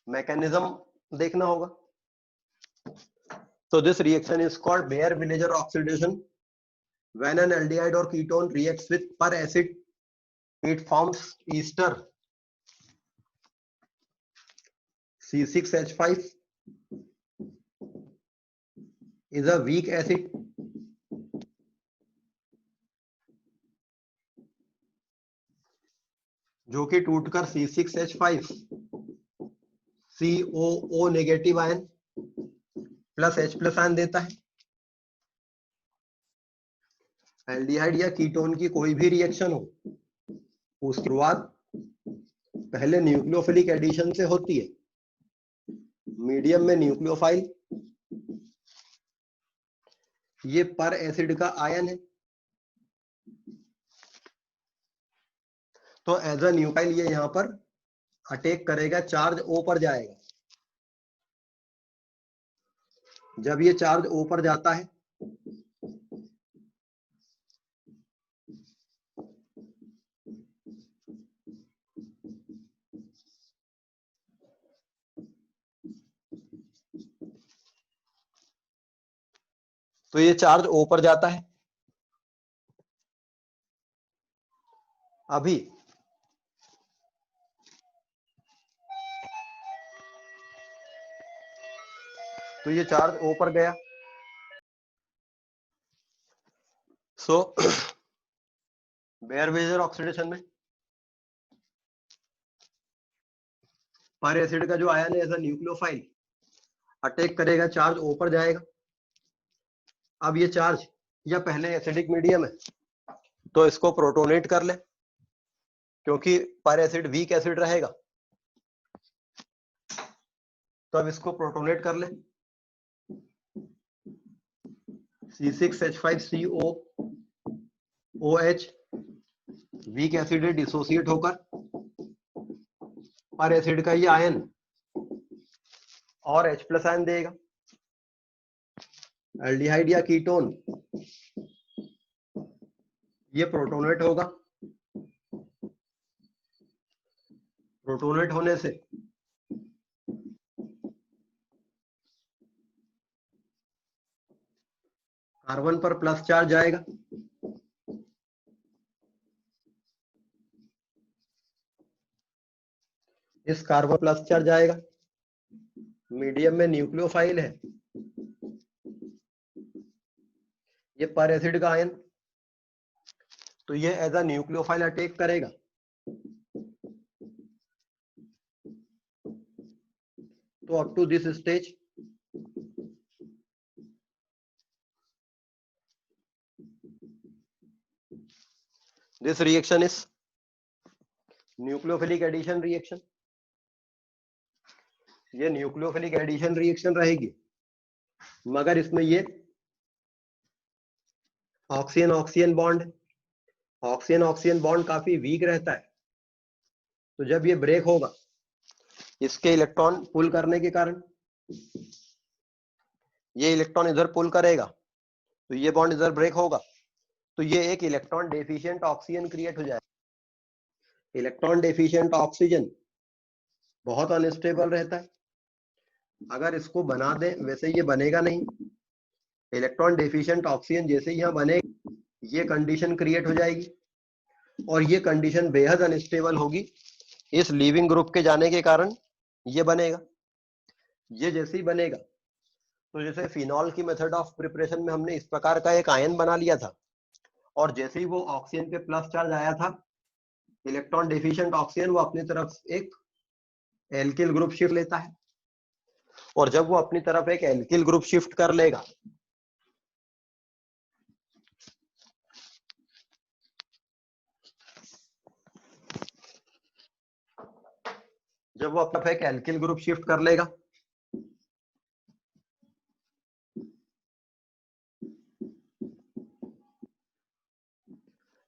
मैकेनिज्म देखना होगा। So this reaction is called Baeyer-Villiger oxidation. When an aldehyde or ketone reacts with per acid, it forms ester C6H5 is a weak acid जो कि टूटकर C6H5 COO negative ion plus H plus ion देता है। Aldehyde या ketone की कोई भी reaction हो, उसकी शुरुआत पहले न्यूक्लियोफिलिक एडिशन से होती है, मीडियम में न्यूक्लियोफाइल, ये पर एसिड का आयन है, तो एज अ न्यूक्लियोफाइल ये यहां पर अटैक करेगा, चार्ज O पर जाएगा। जब ये चार्ज O पर जाता है तो ये चार्ज O पर जाता है। अभी तो ये चार्ज O पर गया, सो बेयर-विलियर ऑक्सीडेशन में पर एसिड का जो आयन है एज अ न्यूक्लियोफाइल अटैक करेगा, चार्ज O पर जाएगा। अब ये चार्ज या पहले एसिडिक मीडियम है तो इसको प्रोटोनेट कर ले, क्योंकि पर एसिड वीक एसिड रहेगा, तो अब इसको प्रोटोनेट कर ले। C6H5COOH वीक एसिड है, डिसोसिएट होकर पर एसिड का ये आयन और H प्लस आयन देगा। एल्डिहाइड या कीटोन ये प्रोटोनेट होगा, प्रोटोनेट होने से कार्बन पर प्लस चार्ज जाएगा, इस कार्बन प्लस चार्ज जाएगा, मीडियम में न्यूक्लियोफाइल है, ये पर एसिड का आयन, तो ये एज अ न्यूक्लियोफाइल अटैक करेगा। तो up to this stage this reaction is nucleophilic addition reaction. ये न्यूक्लियोफिलिक एडिशन रिएक्शन रहेगी, मगर इसमें ये oxygen oxygen bond, oxygen oxygen bond काफी वीक रहता है। तो जब ये ब्रेक होगा, इसके इलेक्ट्रॉन पुल करने के कारण ये इलेक्ट्रॉन इधर पुल करेगा, तो ये बॉन्ड इधर ब्रेक होगा, तो ये एक इलेक्ट्रॉन डेफिशिएंट ऑक्सीजन क्रिएट हो जाएगा। इलेक्ट्रॉन डेफिशिएंट ऑक्सीजन बहुत अनस्टेबल रहता है, अगर इसको बना दें वैसे ये बनेगा नहीं। इलेक्ट्रॉन डेफिशिएंट ऑक्सीजन जैसे ही यहाँ बनेगा, ये कंडीशन क्रिएट हो जाएगी और ये कंडीशन बेहद अनस्टेबल होगी। इस लीविंग ग्रुप के जाने के कारण ये बनेगा। ये जैसे ही बनेगा, तो जैसे फिनॉल की मेथड ऑफ प्रिपरेशन में हमने इस प्रकार का एक आयन बना लिया था, और जैसे ही वो ऑक्सीजन पे प्लस चार्ज आया था, इलेक्ट्रॉन डेफिशिएंट ऑक्सीजन वो अपनी तरफ एक एल्किल ग्रुप शिफ्ट लेता है, और जब वो अपनी तरफ एक एल्किल ग्रुप शिफ्ट कर लेगा, जब वो अपना एक एल्किल ग्रुप शिफ्ट कर लेगा,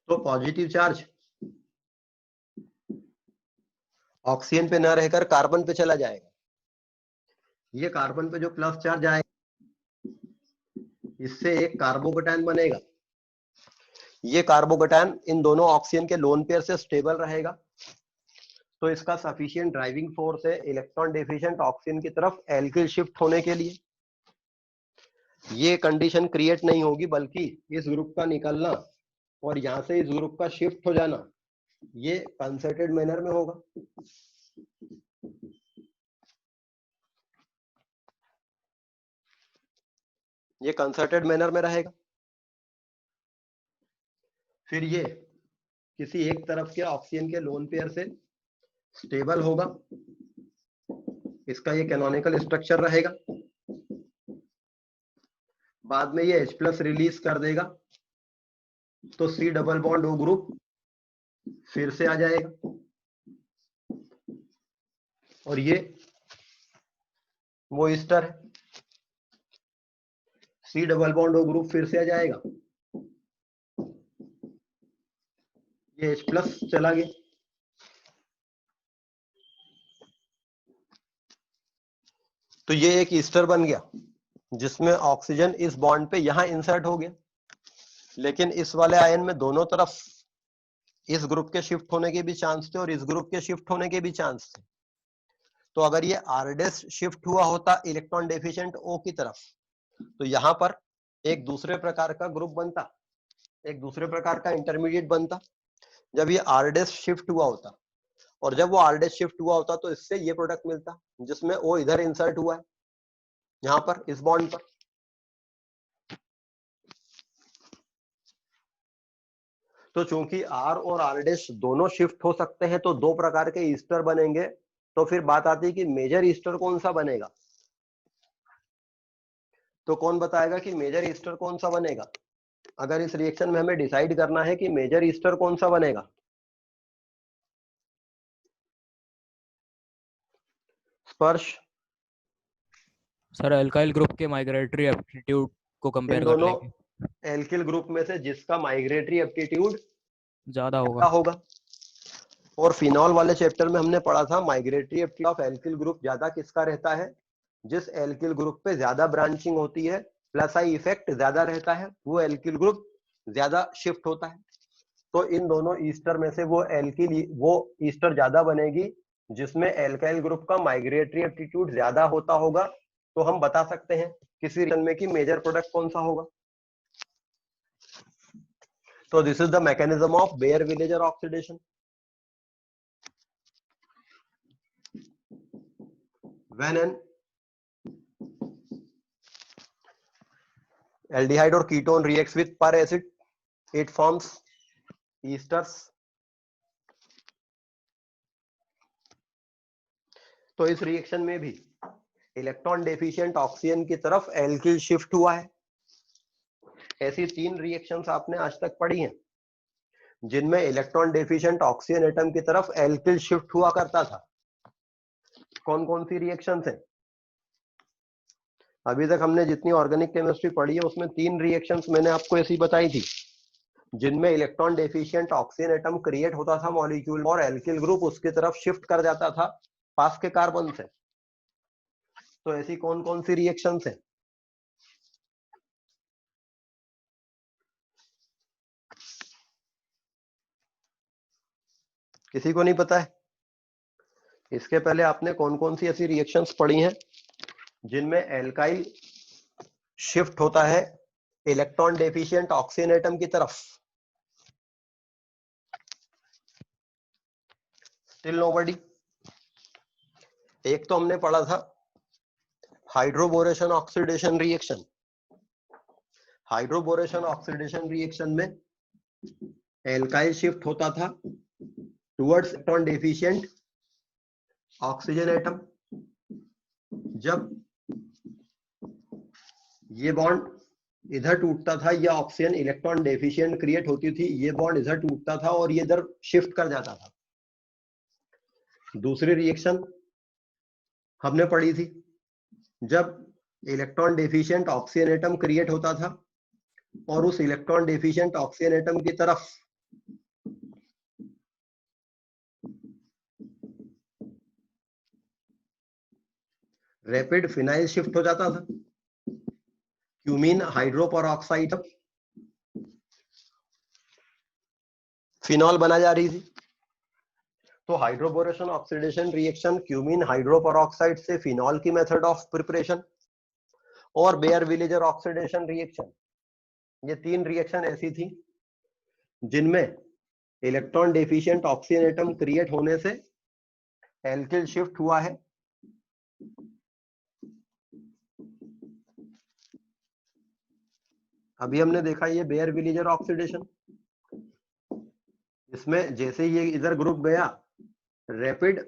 तो पॉजिटिव चार्ज ऑक्सीजन पे न रहकर कार्बन पे चला जाएगा। ये कार्बन पे जो प्लस चार्ज आएगा, इससे एक कार्बोकेटायन बनेगा। ये कार्बोकेटायन इन दोनों ऑक्सीजन के लोन पेयर से स्टेबल रहेगा, तो इसका सफिशिएंट ड्राइविंग फोर्स है इलेक्ट्रॉन डेफिशिएंट ऑक्सीजन की तरफ एल्किल शिफ्ट होने के लिए। ये कंडीशन क्रिएट नहीं होगी, बल्कि इस ग्रुप का निकलना और यहां से इस ग्रुप का शिफ्ट हो जाना ये कंसर्टेड मैनर में होगा। ये कंसर्टेड मैनर में रहेगा। फिर ये किसी एक तरफ के ऑक्सीजन के लोन पेयर से स्टेबल होगा, इसका ये कैनोनिकल स्ट्रक्चर रहेगा। बाद में ये H+ रिलीज कर देगा, तो C double bond O group फिर से आ जाएगा, और ये वो ईस्टर है। C double bond O group फिर से आ जाएगा, ये H+ चला गया। तो ये एक ईस्टर बन गया, जिसमें ऑक्सीजन इस बॉन्ड पे यहां इंसर्ट हो गया। लेकिन इस वाले आयन में दोनों तरफ इस ग्रुप के शिफ्ट होने के भी चांस थे और इस ग्रुप के शिफ्ट होने के भी चांस थे। तो अगर ये आरडेस शिफ्ट हुआ होता इलेक्ट्रॉन डेफिशिएंट O की तरफ, तो यहां पर एक दूसरे प्रकार का ग्रुप बनता, एक दूसरे प्रकार का इंटरमीडिएट बनता। जब ये आरडेस शिफ्ट हुआ होता, और जब वो आरडेस शिफ्ट हुआ होता, तो इससे ये प्रोडक्ट मिलता जिसमें O इधर इंसर्ट हुआ है, यहां पर इस बॉन्ड पर। तो चूंकि R और R' दोनों शिफ्ट हो सकते हैं, तो दो प्रकार के ईस्टर बनेंगे। तो फिर बात आती है कि मेजर ईस्टर कौन सा बनेगा। तो कौन बताएगा कि मेजर ईस्टर कौन सा बनेगा? अगर इस रिएक्शन में हमें डिसाइड करना है कि मेजर ईस्टर कौन सा बनेगा। स्पर्श सर एल्काइल ग्रुप के माइग्रेटरी एप्टीट्यूड को इन कंपेयर कर दोनों लेंगे, एल्किल ग्रुप में से जिसका माइग्रेटरी एप्टीट्यूड ज्यादा ज्यादा होगा। और फिनॉल वाले चैप्टर में हमने पढ़ा था migratory aptitude of alkyl group ज्यादा किसका रहता है? जिस एल्किल ग्रुप पे ज्यादा ब्रांचिंग होती है, प्लस आई इफेक्ट ज्यादा रहता है, वो एल्किल ग्रुप ज्यादा शिफ्ट होता है। तो इन दोनों ईस्टर में से वो ईस्टर ज्यादा बनेगी जिसमें एल्काइल ग्रुप का माइग्रेटरी एप्टीट्यूड ज्यादा होता होगा। तो हम बता सकते हैं किसी रिएक्शन में कि मेजर प्रोडक्ट कौन सा होगा। तो this is the mechanism of bear-villager oxidation. When an aldehyde or ketone reacts with per acid, it forms esters. तो इस रिएक्शन में भी इलेक्ट्रॉन डेफिशिएंट ऑक्सीजन की तरफ एल्किल शिफ्ट हुआ है। ऐसी 3 रिएक्शंस आपने आज तक पढ़ी हैं, जिनमें इलेक्ट्रॉन डेफिशिएंट ऑक्सीजन एटम की तरफ एल्किल शिफ्ट हुआ करता था। कौन कौन सी रिएक्शंस हैं? अभी तक हमने जितनी ऑर्गेनिक केमिस्ट्री पढ़ी है उसमें 3 रिएक्शंस मैंने आपको ऐसी बताई थी, जिनमें electron deficient oxygen atom create होता था मॉलिक्यूल और एल्किल ग्रुप उसकी तरफ शिफ्ट कर जाता था पास के कार्बन से। तो ऐसी कौन कौन सी रिएक्शंस हैं? किसी को नहीं पता है? इसके पहले आपने कौन कौन सी ऐसी रिएक्शंस पढ़ी हैं जिनमें एल्काइल शिफ्ट होता है इलेक्ट्रॉन डेफिशिएंट ऑक्सीजन एटम की तरफ? Still nobody. एक तो हमने पढ़ा था hydroboration oxidation reaction. Hydroboration oxidation reaction में एल्काइल शिफ्ट होता था towards electron deficient oxygen atom. जब ये बॉन्ड इधर टूटता था या ऑक्सीजन इलेक्ट्रॉन डेफिशिएंट क्रिएट होती थी, ये बॉन्ड इधर टूटता था और ये इधर शिफ्ट कर जाता था। दूसरी रिएक्शन हमने पढ़ी थी जब electron deficient oxygen atom create होता था और उस इलेक्ट्रॉन डेफिशिएंट ऑक्सीजन एटम की तरफ रैपिड फिनाइल शिफ्ट हो जाता था। क्यूमीन हाइड्रोपेरोक्साइड फिनॉल बना जा रही थी। तो hydroboration oxidation reaction, cumene hydroperoxide से फिनॉल की मेथड ऑफ प्रिपरेशन, और बेयर विलेजर ऑक्सीडेशन रिएक्शन, ये 3 रिएक्शन ऐसी थी जिनमें electron deficient oxygen atom create होने से एल्किल शिफ्ट हुआ है अभी हमने देखा ये बेयर विलेजर ऑक्सीडेशन। इसमें जैसे ये इधर ग्रुप गया, रैपिड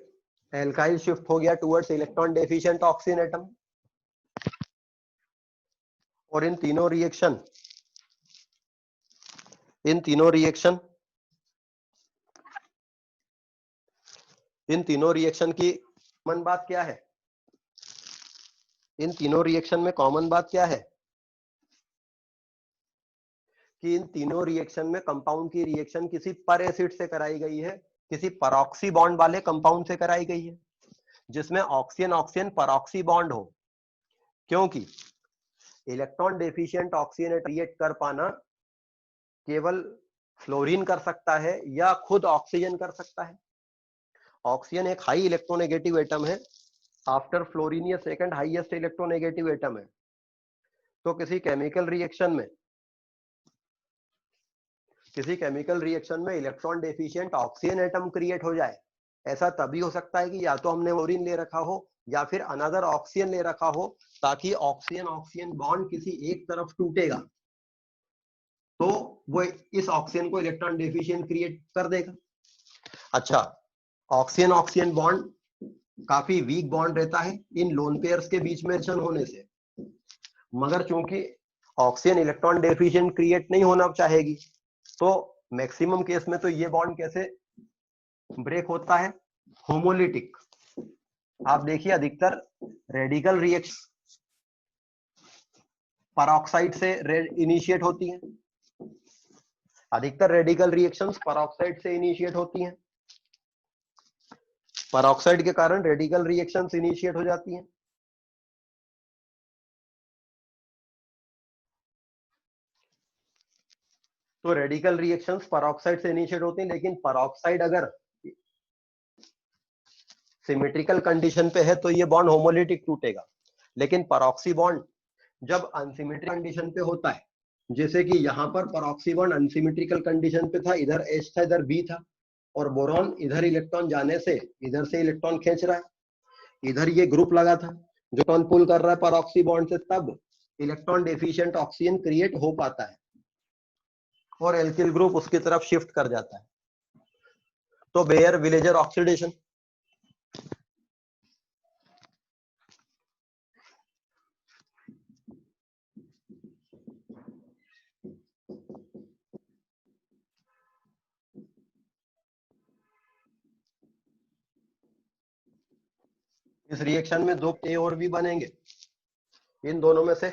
एल्काइल शिफ्ट हो गया towards electron deficient oxygen atom. और इन तीनों रिएक्शन की कॉमन बात क्या है? इन तीनों रिएक्शन में कॉमन बात क्या है कि इन तीनों रिएक्शन में कंपाउंड की रिएक्शन किसी पर एसिड से कराई गई है, किसी परऑक्सी बॉन्ड वाले कंपाउंड से कराई गई है जिसमें ऑक्सीजन ऑक्सीजन परऑक्सी बॉन्ड हो। क्योंकि इलेक्ट्रॉन डेफिशिएंट ऑक्सीजन क्रिएट कर पाना केवल फ्लोरीन कर सकता है या खुद ऑक्सीजन कर सकता है। ऑक्सीजन एक हाई इलेक्ट्रोनेगेटिव एटम है, आफ्टर फ्लोरीन ये सेकंड हाईएस्ट इलेक्ट्रोनेगेटिव एटम है। तो किसी केमिकल रिएक्शन में electron deficient oxygen atom create हो जाए, ऐसा तभी हो सकता है कि या तो हमने फ्लोरीन ले रखा हो या फिर अनदर ऑक्सीजन ले रखा हो, ताकि ऑक्सीजन ऑक्सीजन बॉन्ड किसी एक तरफ टूटेगा तो वो इस ऑक्सीजन को इलेक्ट्रॉन डेफिशिएंट क्रिएट कर देगा। अच्छा, ऑक्सीजन ऑक्सीजन बॉन्ड काफी वीक बॉन्ड रहता है इन लोन पेयर्स के बीच में रिएक्शन होने से, मगर चूंकि ऑक्सीजन इलेक्ट्रॉन डेफिशिएंट क्रिएट नहीं होना चाहेगी तो मैक्सिमम केस में तो ये बॉन्ड कैसे ब्रेक होता है? होमोलिटिक। आप देखिए अधिकतर रेडिकल रिएक्शन परऑक्साइड से इनिशिएट होती हैं, अधिकतर रेडिकल रिएक्शंस परऑक्साइड से इनिशिएट होती हैं, परऑक्साइड के कारण रेडिकल रिएक्शंस इनिशिएट हो जाती हैं। तो रेडिकल रिएक्शंस परऑक्साइड से इनिशिएट होती हैं, लेकिन परऑक्साइड अगर सिमेट्रिकल कंडीशन पे है तो ये बॉन्ड होमोलिटिक टूटेगा। लेकिन परऑक्सी बॉन्ड जब अनसिमेट्रिक कंडीशन पे होता है, जैसे कि यहाँ पर परऑक्सी बॉन्ड अनसिमेट्रिकल कंडीशन पे था, इधर H था इधर B था, और बोरॉन इधर इलेक्ट्रॉन जाने से इधर से इलेक्ट्रॉन खींच रहा है, इधर ये ग्रुप लगा था जो इलेक्ट्रॉन पुल कर रहा है परऑक्सी बॉन्ड से, तब इलेक्ट्रॉन डेफिशिएंट ऑक्सीजन क्रिएट हो पाता है और एल्किल ग्रुप उसकी तरफ शिफ्ट कर जाता है। तो बेयर विलेजर ऑक्सीडेशन। इस रिएक्शन में दो ए और बी बनेंगे, इन दोनों में से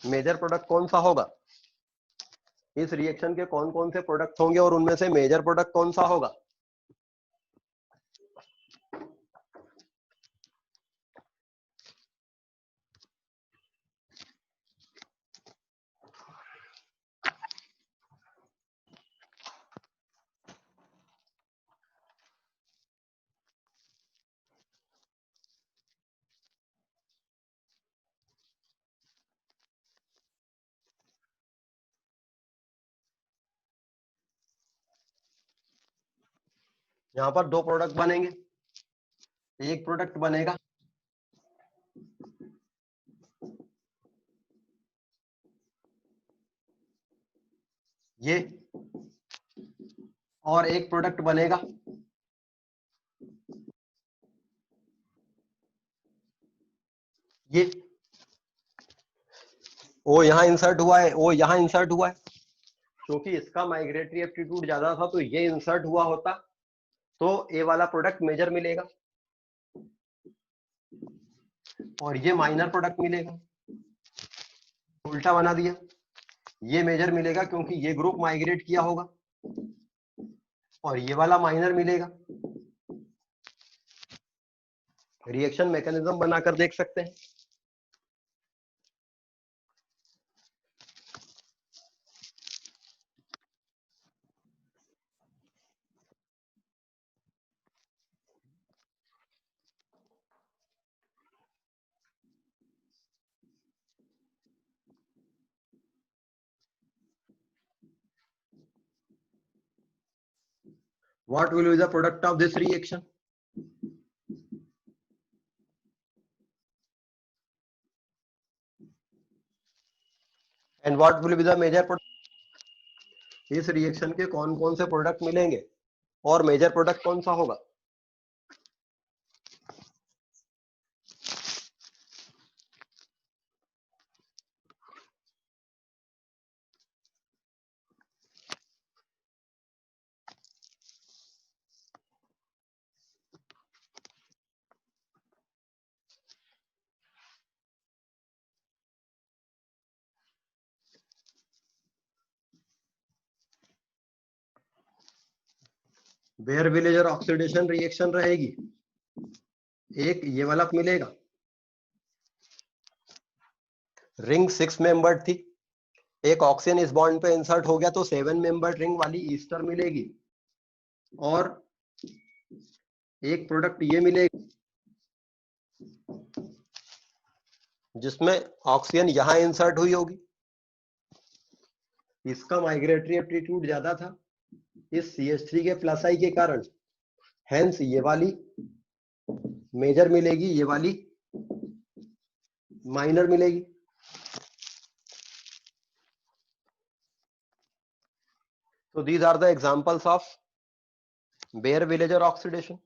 मेजर प्रोडक्ट कौन सा होगा? इस रिएक्शन के कौन कौन से प्रोडक्ट होंगे और उनमें से मेजर प्रोडक्ट कौन सा होगा? यहां पर दो प्रोडक्ट बनेंगे, एक प्रोडक्ट बनेगा ये, और एक प्रोडक्ट बनेगा ये। ओ यहां इंसर्ट हुआ है, ओ यहां इंसर्ट हुआ है, क्योंकि इसका माइग्रेटरी एप्टीट्यूड ज्यादा था तो ये इंसर्ट हुआ होता तो ए वाला प्रोडक्ट मेजर मिलेगा और ये माइनर प्रोडक्ट मिलेगा। उल्टा बना दिया, ये मेजर मिलेगा क्योंकि ये ग्रुप माइग्रेट किया होगा और ये वाला माइनर मिलेगा। रिएक्शन मैकेनिज्म बनाकर देख सकते हैं। What will be the product of this reaction? And what will be the major product? इस रिएक्शन के कौन कौन से प्रोडक्ट मिलेंगे और मेजर प्रोडक्ट कौन सा होगा? बेयर विलेजर ऑक्सीडेशन रिएक्शन रहेगी, एक ये वाला मिलेगा, रिंग 6 मेंबर्ड थी, एक ऑक्सीजन इस बॉन्ड पे इंसर्ट हो गया तो 7 मेंबर्ड रिंग वाली ईस्टर मिलेगी और एक प्रोडक्ट ये मिलेगा जिसमें ऑक्सीजन यहां इंसर्ट हुई होगी, इसका माइग्रेटरी एप्टीट्यूड ज्यादा था इस CH3 के प्लस आई के कारण, हेंस ये वाली मेजर मिलेगी, ये वाली माइनर मिलेगी। So these are the examples of Baeyer-Villiger oxidation.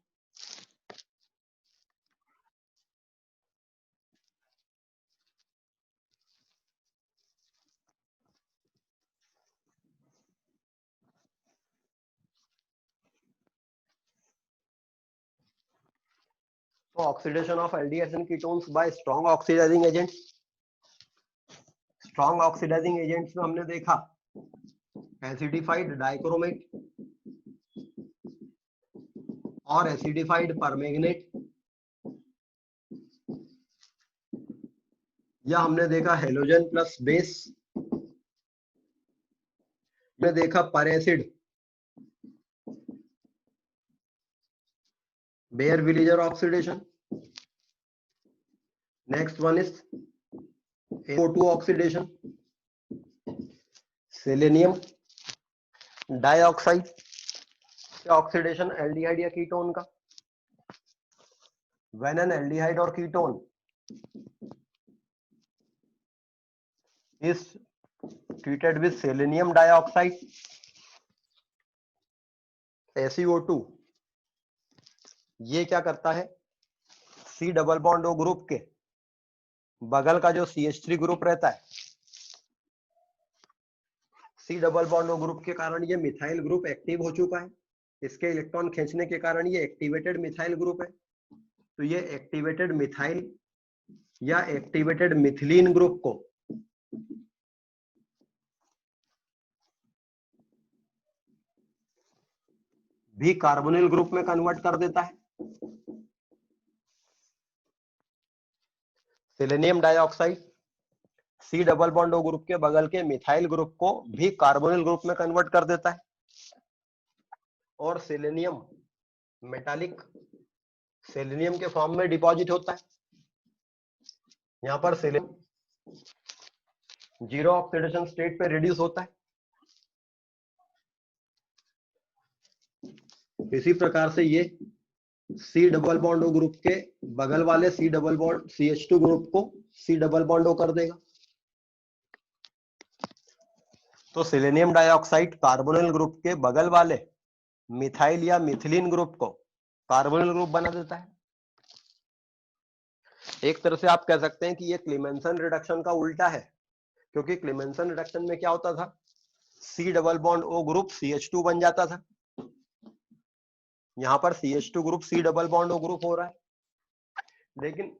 So oxidation of aldehydes and ketones by strong oxidizing agents. Strong oxidizing agents में हमने देखा एसिडिफाइड डाइक्रोमेट और एसिडिफाइड परमैंगनेट, या हमने देखा हेलोजन प्लस बेस, हमने देखा पर acid Baeyer-Villiger oxidation. Next one is NO2 oxidation, selenium dioxide oxidation aldehyde या कीटोन का। When an aldehyde or ketone is treated with selenium dioxide, SiO2, ये क्या करता है, C double bond O group के बगल का जो CH3 ग्रुप रहता है, C double bond O group के कारण ये मिथाइल ग्रुप एक्टिव हो चुका है, इसके इलेक्ट्रॉन खींचने के कारण ये एक्टिवेटेड मिथाइल ग्रुप है, तो ये एक्टिवेटेड मिथाइल या एक्टिवेटेड मिथिलीन ग्रुप को भी कार्बोनिल ग्रुप में कन्वर्ट कर देता है। Selenium dioxide C double bond O group के बगल के मिथाइल ग्रुप को भी कार्बोनिल ग्रुप में कन्वर्ट कर देता है। और सेलेनियम मेटालिक सेलेनियम के फॉर्म में डिपॉजिट होता है। यहां पर सेलेनियम जीरो ऑक्सीडेशन स्टेट पे रिड्यूस होता है। इसी प्रकार से ये C double bond O group के बगल वाले सी डबल बॉन्ड CH2 ग्रुप को सी डबल बॉन्ड O कर देगा। तो सेलेनियम डाइऑक्साइड कार्बोनिल ग्रुप के बगल वाले मिथाइल या मिथिलीन ग्रुप को कार्बोनिल ग्रुप बना देता है। एक तरह से आप कह सकते हैं कि ये क्लीमेंसन रिडक्शन का उल्टा है, क्योंकि क्लीमेंसन रिडक्शन में क्या होता था, C double bond O group CH2 बन जाता था। यहां पर CH2 group C double bond O group हो रहा है, लेकिन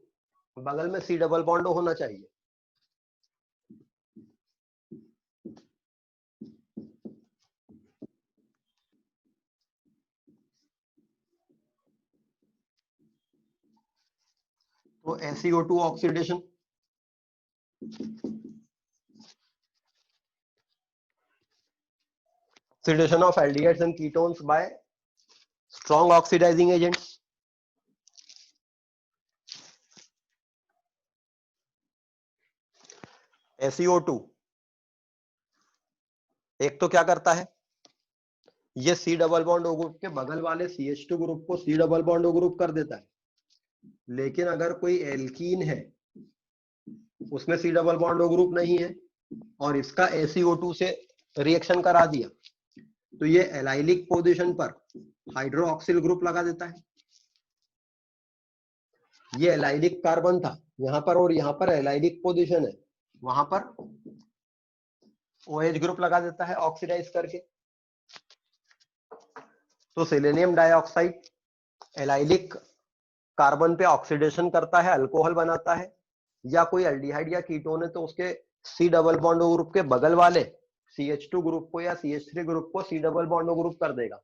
बगल में सी डबल बॉन्ड O होना चाहिए। तो SiO2 oxidation oxidation of aldehydes and ketones by strong oxidising agents. SiO2 एक तो क्या करता है, ये C double bond O group के बगल वाले CH2 ग्रुप को C double bond O group कर देता है। लेकिन अगर कोई एल्कीन है उसमें C double bond O group नहीं है और इसका SiO2 से रिएक्शन करा दिया, तो ये एलाइलिक पोजीशन पर हाइड्रोक्सिल ग्रुप लगा देता है। ये एलाइलिक कार्बन था यहां पर और यहां पर एलाइलिक पोजीशन है, वहां पर OH ग्रुप लगा देता है ऑक्सीडाइज करके। तो सेलेनियम डाइऑक्साइड एलाइलिक कार्बन पे ऑक्सीडेशन करता है, अल्कोहल बनाता है, या कोई एल्डिहाइड या कीटोन है तो उसके C double bond O group के बगल वाले CH2 ग्रुप को या CH3 ग्रुप को C double bond O group कर देगा।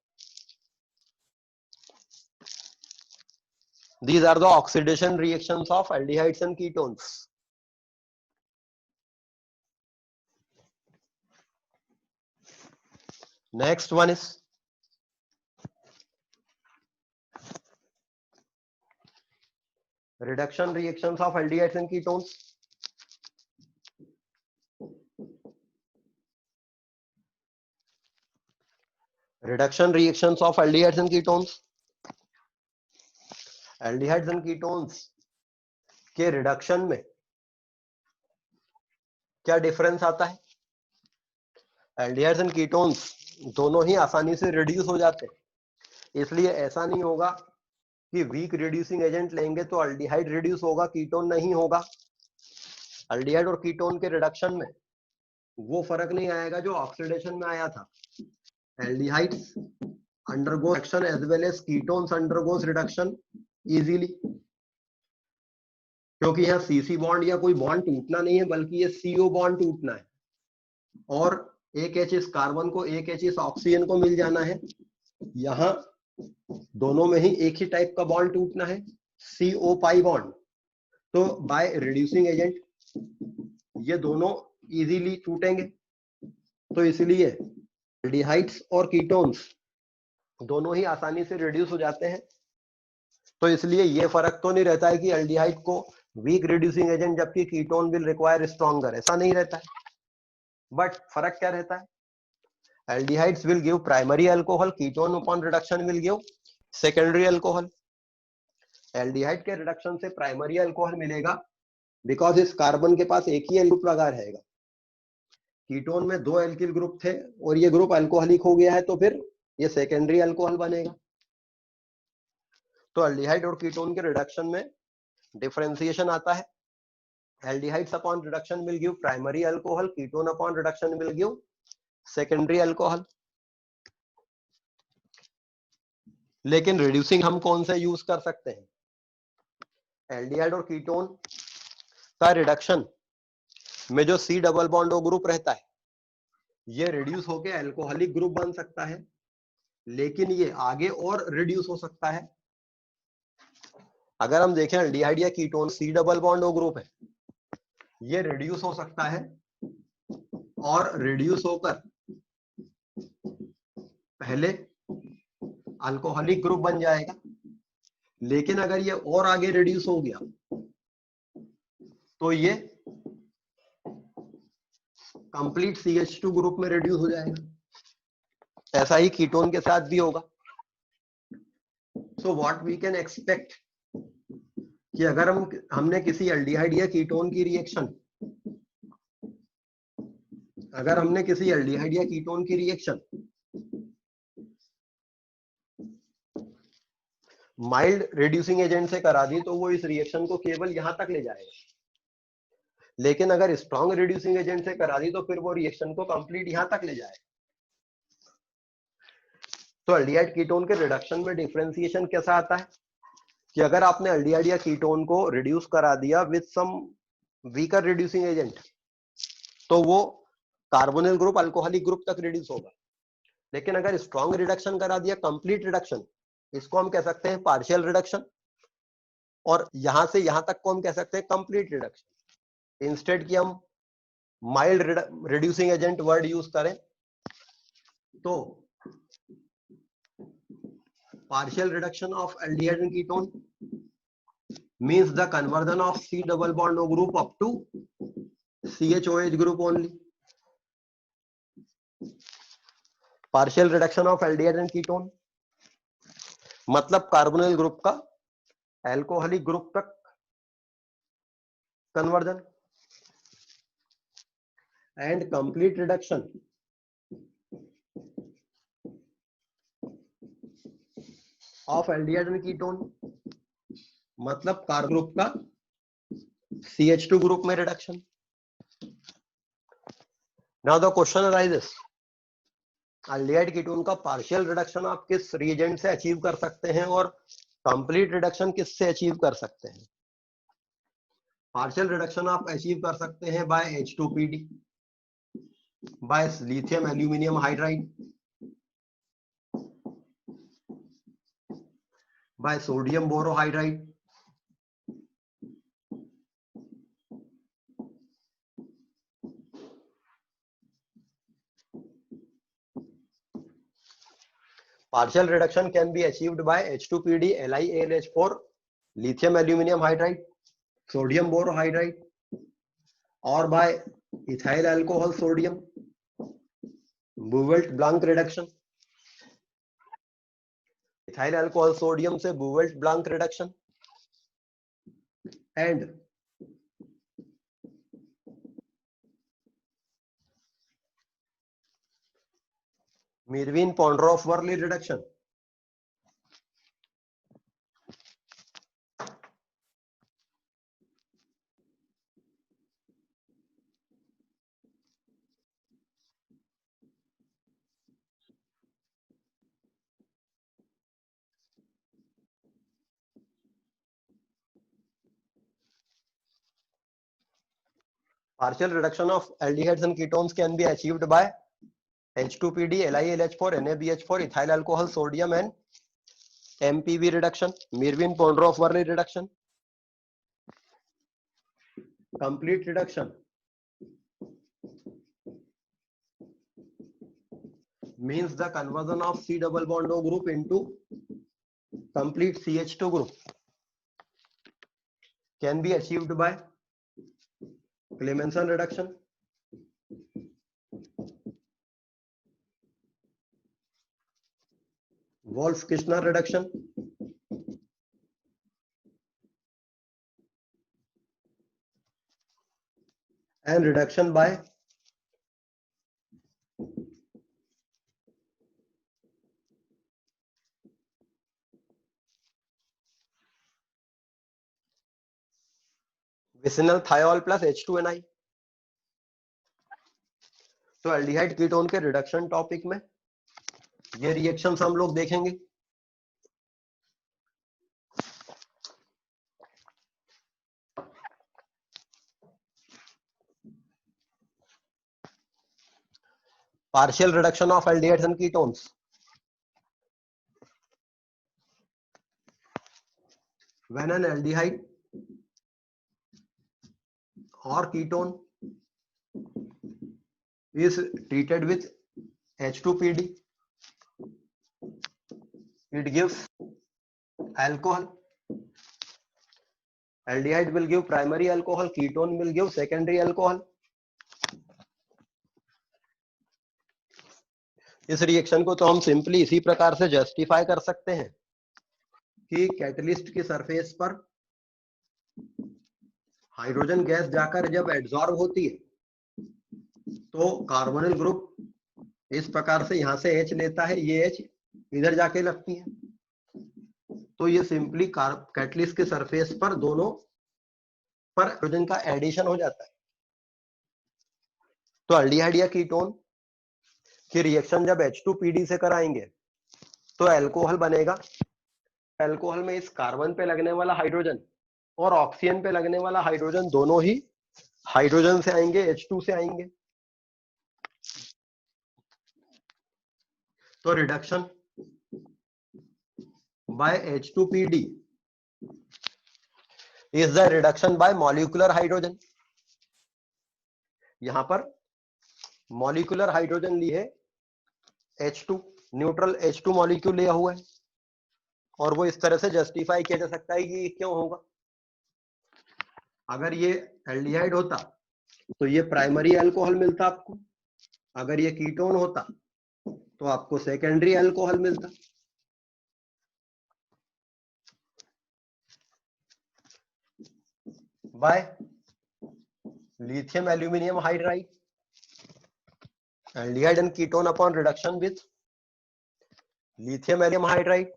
These are the oxidation reactions of aldehydes and ketones. Next one is reduction reactions of aldehydes and ketones. Reduction reactions of aldehydes and ketones. Aldehydes and ketones के reduction में क्या difference आता है? Aldehydes and ketones दोनों ही आसानी से reduce हो जाते हैं, इसलिए ऐसा नहीं होगा कि वीक रिड्यूसिंग एजेंट लेंगे तो एल्डिहाइड रिड्यूस होगा, कीटोन नहीं होगा। एल्डिहाइड और कीटोन के रिडक्शन में वो फर्क नहीं आएगा जो ऑक्सीडेशन में आया था। Aldehydes undergo reduction as well as ketones undergoes reduction easily, क्योंकि यहाँ CC बॉन्ड या कोई बॉन्ड टूटना नहीं है बल्कि ये CO बॉन्ड टूटना है और एक H इस कार्बन को एक H इस ऑक्सीजन को मिल जाना है। यहाँ दोनों में ही एक ही टाइप का बॉन्ड टूटना है, CO पाई बॉन्ड। तो बाय रिड्यूसिंग एजेंट ये दोनों इजीली टूटेंगे, तो इसलिए एल्डिहाइड्स और कीटोन्स दोनों ही आसानी से रिड्यूस हो जाते हैं। तो इसलिए ये फर्क तो नहीं रहता है कि एल्डिहाइड को वीक रिड्यूसिंग एजेंट जबकि कीटोन विल रिक्वायर स्ट्रॉन्गर, ऐसा नहीं रहता है। बट फर्क क्या रहता है, aldehydes will give primary alcohol, ketone upon reduction will give secondary alcohol. Aldehyde के रिडक्शन से प्राइमरी अल्कोहल मिलेगा बिकॉज इस कार्बन के पास एक ही ग्रुप लगा रहेगा। कीटोन में दो एल्किल ग्रुप थे और ये ग्रुप अल्कोहलिक हो गया है तो फिर ये सेकेंडरी अल्कोहल बनेगा। तो एल्डिहाइड और कीटोन के रिडक्शन में डिफरेंशिएशन आता है। Aldehydes upon reduction will give primary alcohol, ketone upon reduction will give secondary alcohol. लेकिन रिड्यूसिंग हम कौन से यूज कर सकते हैं? एल्डिहाइड और कीटोन का रिडक्शन में जो C double bond O group रहता है ये रिड्यूस होके अल्कोहलिक ग्रुप बन सकता है, लेकिन ये आगे और रिड्यूस हो सकता है। अगर हम देखें एल्डिहाइड या ketone C double bond O group है, ये रिड्यूस हो सकता है और रिड्यूस होकर पहले अल्कोहलिक ग्रुप बन जाएगा, लेकिन अगर ये और आगे रिड्यूस हो गया तो ये कंप्लीट CH2 ग्रुप में रिड्यूस हो जाएगा। ऐसा ही कीटोन के साथ भी होगा। So what we can expect कि अगर हमने किसी एल्डिहाइड या कीटोन की रिएक्शन, अगर हमने किसी एल्डिहाइड या कीटोन की रिएक्शन माइल्ड रिड्यूसिंग एजेंट से करा दी तो वो इस रिएक्शन को केवल यहां तक ले जाएगा, लेकिन अगर स्ट्रॉन्ग रिड्यूसिंग एजेंट से करा दी तो फिर वो रिएक्शन को कंप्लीट यहां तक ले जाएगा। तो एल्डिहाइड कीटोन के रिडक्शन में डिफरेंशिएशन कैसा आता है कि अगर आपने एल्डिहाइड या कीटोन को रिड्यूस करा दिया with some weaker reducing agent तो वो कार्बोनिल ग्रुप अल्कोहलिक ग्रुप तक रिड्यूस होगा, लेकिन अगर स्ट्रॉन्ग रिडक्शन करा दिया, कंप्लीट रिडक्शन, इसको हम कह सकते हैं पार्शियल रिडक्शन, और यहां से यहां तक को हम कह सकते हैं कंप्लीट रिडक्शन। इंस्टेड कि हम mild reducing agent word use करें तो partial reduction of aldehyde and ketone means the conversion of C double bond O group up to CHOH group only. Partial reduction of aldehyde and ketone मतलब carbonyl group का alcoholic group तक conversion, and complete reduction of aldehyde and ketone मतलब carbon group का CH2 group में reduction. Now the question arises, aldehyde ketone का partial reduction आप किस reagent से अचीव कर सकते हैं और कंप्लीट रिडक्शन किससे अचीव कर सकते हैं? पार्शियल रिडक्शन आप अचीव कर सकते हैं by H2PD, by lithium aluminium hydride, by sodium borohydride, partial reduction can be achieved by H2PD, LiAlH4, lithium aluminium hydride, sodium borohydride, or by ethyl alcohol sodium, Bouvelt-Blanc reduction, ethyl alcohol sodium से Bouvelt-Blanc reduction, and Mirvin-Pondroff-Worley reduction. Partial reduction of aldehydes and ketones can be achieved by H2PD, LiLH4, NaBH4, ethyl alcohol sodium, and MPV reduction, Mirvin-Pondroff-Worley reduction. Complete reduction means the conversion of C double bond O group into complete CH2 group can be achieved by Clemmensen reduction, Wolff-Kishner reduction, and reduction by vicinal thiol plus H2NI। तो aldehyde ketone के reduction topic में ये reactions हम लोग देखेंगे। partial reduction of aldehydes and ketones. When an aldehyde or ketone is treated with H2PD, it gives alcohol. Aldehyde will give primary alcohol, ketone will give secondary alcohol. इस reaction को तो हम simply इसी प्रकार से जस्टिफाई कर सकते हैं कि कैटलिस्ट की सरफेस पर हाइड्रोजन गैस जाकर जब एड्सॉर्ब होती है तो कार्बोनिल ग्रुप इस प्रकार से यहां से H लेता है, ये H इधर जाके लगती है, तो ये सिंपली कैटलिस्ट के सरफेस पर दोनों पर हाइड्रोजन का एडिशन हो जाता है। तो एल्डिहाइड या कीटोन की रिएक्शन जब H2PD से कराएंगे तो अल्कोहल बनेगा। अल्कोहल में इस कार्बन पे लगने वाला हाइड्रोजन और ऑक्सीजन पे लगने वाला हाइड्रोजन दोनों ही हाइड्रोजन से आएंगे, H2 से आएंगे। तो reduction by H2PD is the reduction by molecular hydrogen. यहां पर मॉलिक्यूलर हाइड्रोजन लिए H2, न्यूट्रल H2 मॉलिक्यूल लिया हुआ है, और वो इस तरह से जस्टिफाई किया जा सकता है कि क्यों होगा। अगर ये एल्डिहाइड होता तो ये प्राइमरी अल्कोहल मिलता आपको, अगर ये कीटोन होता तो आपको सेकेंडरी अल्कोहल मिलता। By lithium aluminum hydride, aldehyde and ketone upon reduction with lithium aluminum hydride,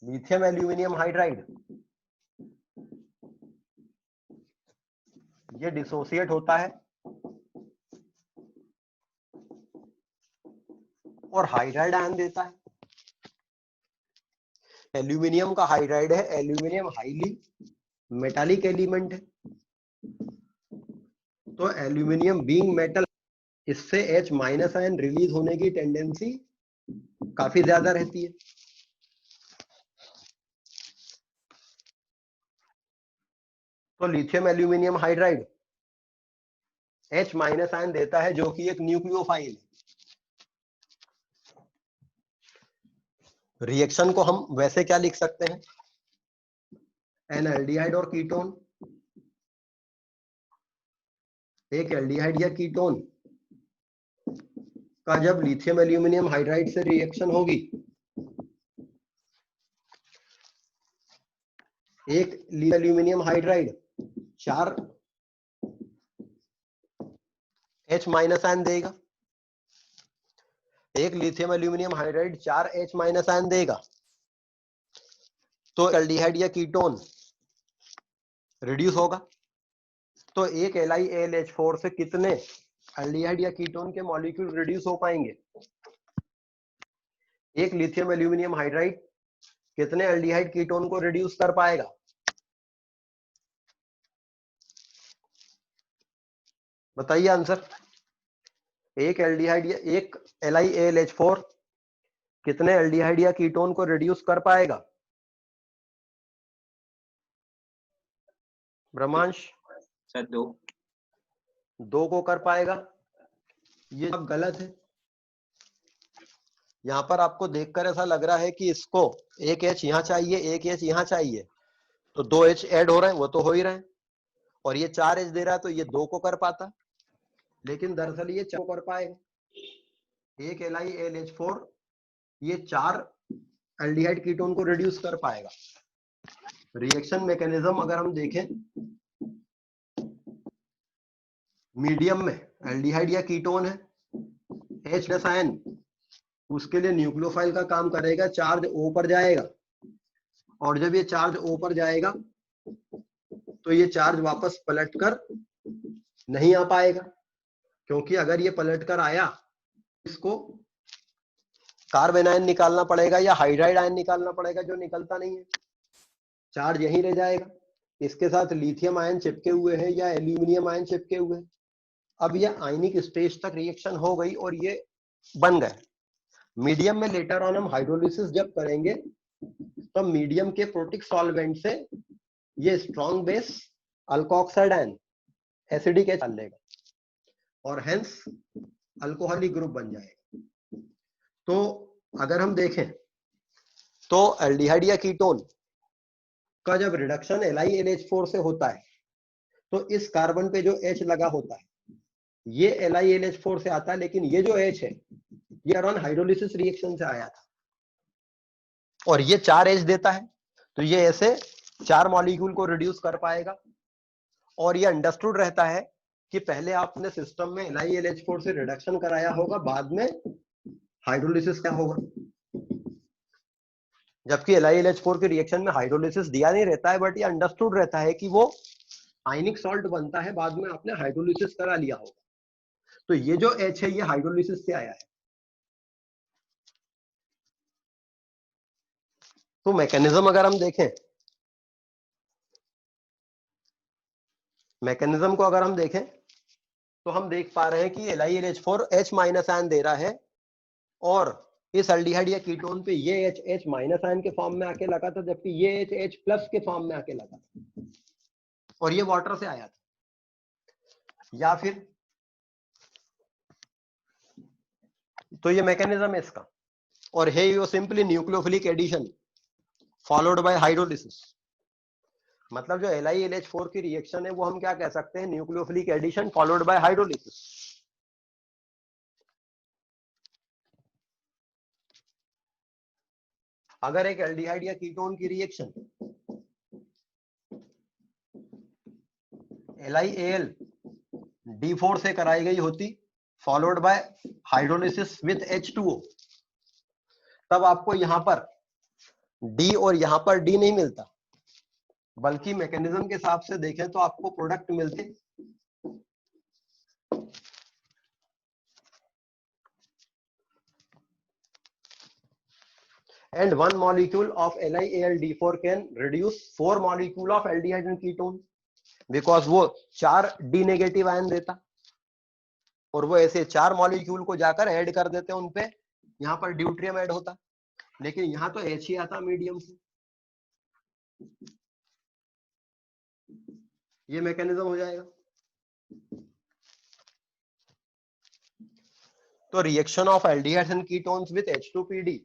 lithium aluminum hydride ये डिसोसिएट होता है और हाइड्राइड आयन देता है। एल्यूमिनियम का हाइड्राइड है, एल्यूमिनियम हाईली मेटालिक एलिमेंट है, तो एल्यूमिनियम बीइंग मेटल इससे H माइनस आयन रिलीज होने की टेंडेंसी काफी ज्यादा रहती है। तो lithium aluminium hydride H minus ion देता है जो कि एक न्यूक्लियोफाइल है। रिएक्शन को हम वैसे क्या लिख सकते हैं, एन एल्डिहाइड और कीटोन, एक एल्डिहाइड या कीटोन का जब लिथियम एल्यूमिनियम हाइड्राइड से रिएक्शन होगी, एक aluminium hydride 4 H minus ion देगा, एक lithium aluminium hydride 4 H minus ion देगा, तो एल्डिहाइड या कीटोन रिड्यूस होगा। तो एक LiAlH4 से कितने एल्डिहाइड या कीटोन के मॉलिक्यूल रिड्यूस हो पाएंगे? एक लिथियम एल्यूमिनियम हाइड्राइड कितने एल्डिहाइड कीटोन को रिड्यूस कर पाएगा? बताइए आंसर। एक एल्डिहाइड या एक LiAlH4 कितने एल्डिहाइड या कीटोन को रिड्यूस कर पाएगा? ब्रह्मांश सर 2 को कर पाएगा। ये अब गलत है। यहाँ पर आपको देखकर ऐसा लग रहा है कि इसको एक H यहाँ चाहिए, एक H यहाँ चाहिए, तो 2 H ऐड हो रहे हैं, वो तो हो ही रहे हैं, और ये 4 H दे रहा है तो ये 2 को कर पाता, लेकिन दरअसल ये 4 को कर पाएगा। एक LiAlH4 ये 4 एल्डिहाइड कीटोन को रिड्यूस कर पाएगा। रिएक्शन मैकेनिज्म अगर हम देखें, मीडियम में एल्डिहाइड या कीटोन है, H प्लस आयन उसके लिए न्यूक्लियोफाइल का काम करेगा, चार्ज O पर जाएगा, और जब ये चार्ज O पर जाएगा तो ये चार्ज वापस पलट कर नहीं आ पाएगा, क्योंकि अगर ये पलट कर आया इसको कार्बन आयन निकालना पड़ेगा या हाइड्राइड आयन निकालना पड़ेगा, जो निकलता नहीं है, चार्ज यहीं रह जाएगा। इसके साथ लिथियम आयन चिपके हुए हैं या एल्यूमिनियम आयन चिपके हुए हैं, अब ये आयनिक स्टेज तक रिएक्शन हो गई और ये बन गए। मीडियम में लेटर ऑन हम हाइड्रोलिसिस जब करेंगे तो मीडियम के प्रोटिक सॉल्वेंट से ये strong base alkoxide ion acidic H डाल लेगा और हेंस अल्कोहलिक ग्रुप बन जाएगा। तो अगर हम देखें तो एल्डिहाइड या कीटोन का जब रिडक्शन LiLH4 से होता है तो इस कार्बन पे जो H लगा होता है ये LiLH4 से आता है, लेकिन ये जो H है ये अराउंड हाइड्रोलिसिस रिएक्शन से आया था और ये 4 H देता है। तो ये ऐसे 4 मॉलिक्यूल को रिड्यूस कर पाएगा और ये अंडरस्टूड रहता है कि पहले आपने सिस्टम में LiLH4 से रिडक्शन कराया होगा, बाद में हाइड्रोलिसिस क्या होगा। जबकि LiLH4 के रिएक्शन में हाइड्रोलिसिस दिया नहीं रहता है, बट ये अंडरस्टूड रहता है कि वो आयनिक सॉल्ट बनता है, बाद में आपने हाइड्रोलिसिस करा लिया होगा। तो ये जो H है ये हाइड्रोलिसिस से आया है। तो मैकेनिज्म अगर हम देखें, मैकेनिज्म को अगर हम देखें तो हम देख पा रहे हैं कि LiLH4 H माइनस आयन दे रहा है और इस एल्डिहाइड या कीटोन पे ये H माइनस आयन के फॉर्म में आके लगा था, जबकि ये H प्लस के फॉर्म में आके लगा था और ये वाटर से आया था। या फिर तो ये मैकेनिज्म है इसका, और है यो simply nucleophilic addition followed by hydrolysis. मतलब जो LiLH4 की रिएक्शन है वो हम क्या कह सकते हैं, nucleophilic addition followed by hydrolysis. अगर एक एल्डिहाइड या कीटोन की रिएक्शन LiAl D4 से कराई गई होती followed by hydrolysis with H2O, तब आपको यहां पर D और यहां पर D नहीं मिलता, बल्कि मैकेनिज्म के हिसाब से देखें तो आपको प्रोडक्ट मिलते and one molecule of LiAlD4 can reduce 4 molecule of aldehyde and ketone, because वो 4 D नेगेटिव आयन देता और वो ऐसे 4 मॉलिक्यूल को जाकर ऐड कर देते उन पे, यहाँ पर ड्यूट्रियम ऐड होता, लेकिन यहाँ तो H ही आता मीडियम से। ये मैकेनिज्म हो जाएगा। तो reaction of aldehydes and ketones with H2PD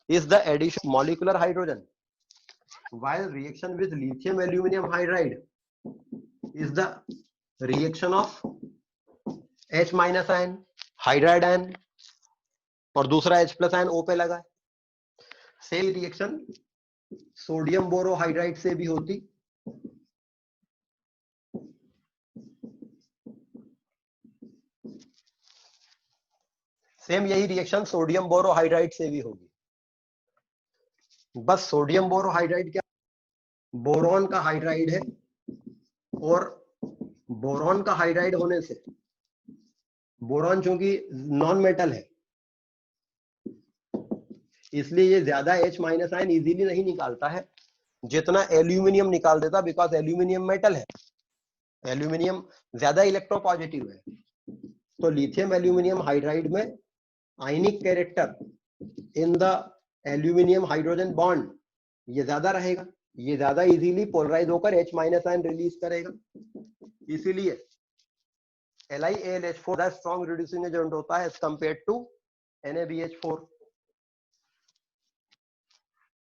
is the addition of molecular hydrogen, while reaction with lithium aluminum hydride is the reaction of H minus ion hydride ion और दूसरा H plus ion O पे लगा है। Same reaction sodium borohydride से भी होती, same यही reaction sodium borohydride से भी होगी। बस सोडियम बोरोहाइड्राइड क्या, बोरॉन का हाइड्राइड है और बोरॉन का हाइड्राइड होने से बोरॉन चूंकि नॉन मेटल है इसलिए ये ज्यादा H माइनस आयन इजीली नहीं निकालता है जितना एल्यूमिनियम निकाल देता, बिकॉज एल्यूमिनियम मेटल है, एल्यूमिनियम ज्यादा इलेक्ट्रोपॉजिटिव है। तो लिथियम एल्यूमिनियम हाइड्राइड में आयनिक character in the aluminium hydrogen bond ये ज्यादा रहेगा, ये ज्यादा इजीली पोलराइज होकर H माइनस आयन रिलीज करेगा। इसीलिए LiAlH4 स्ट्रॉन्ग रिड्यूसिंग एजेंट होता है एज कंपेयर टू NaBH4।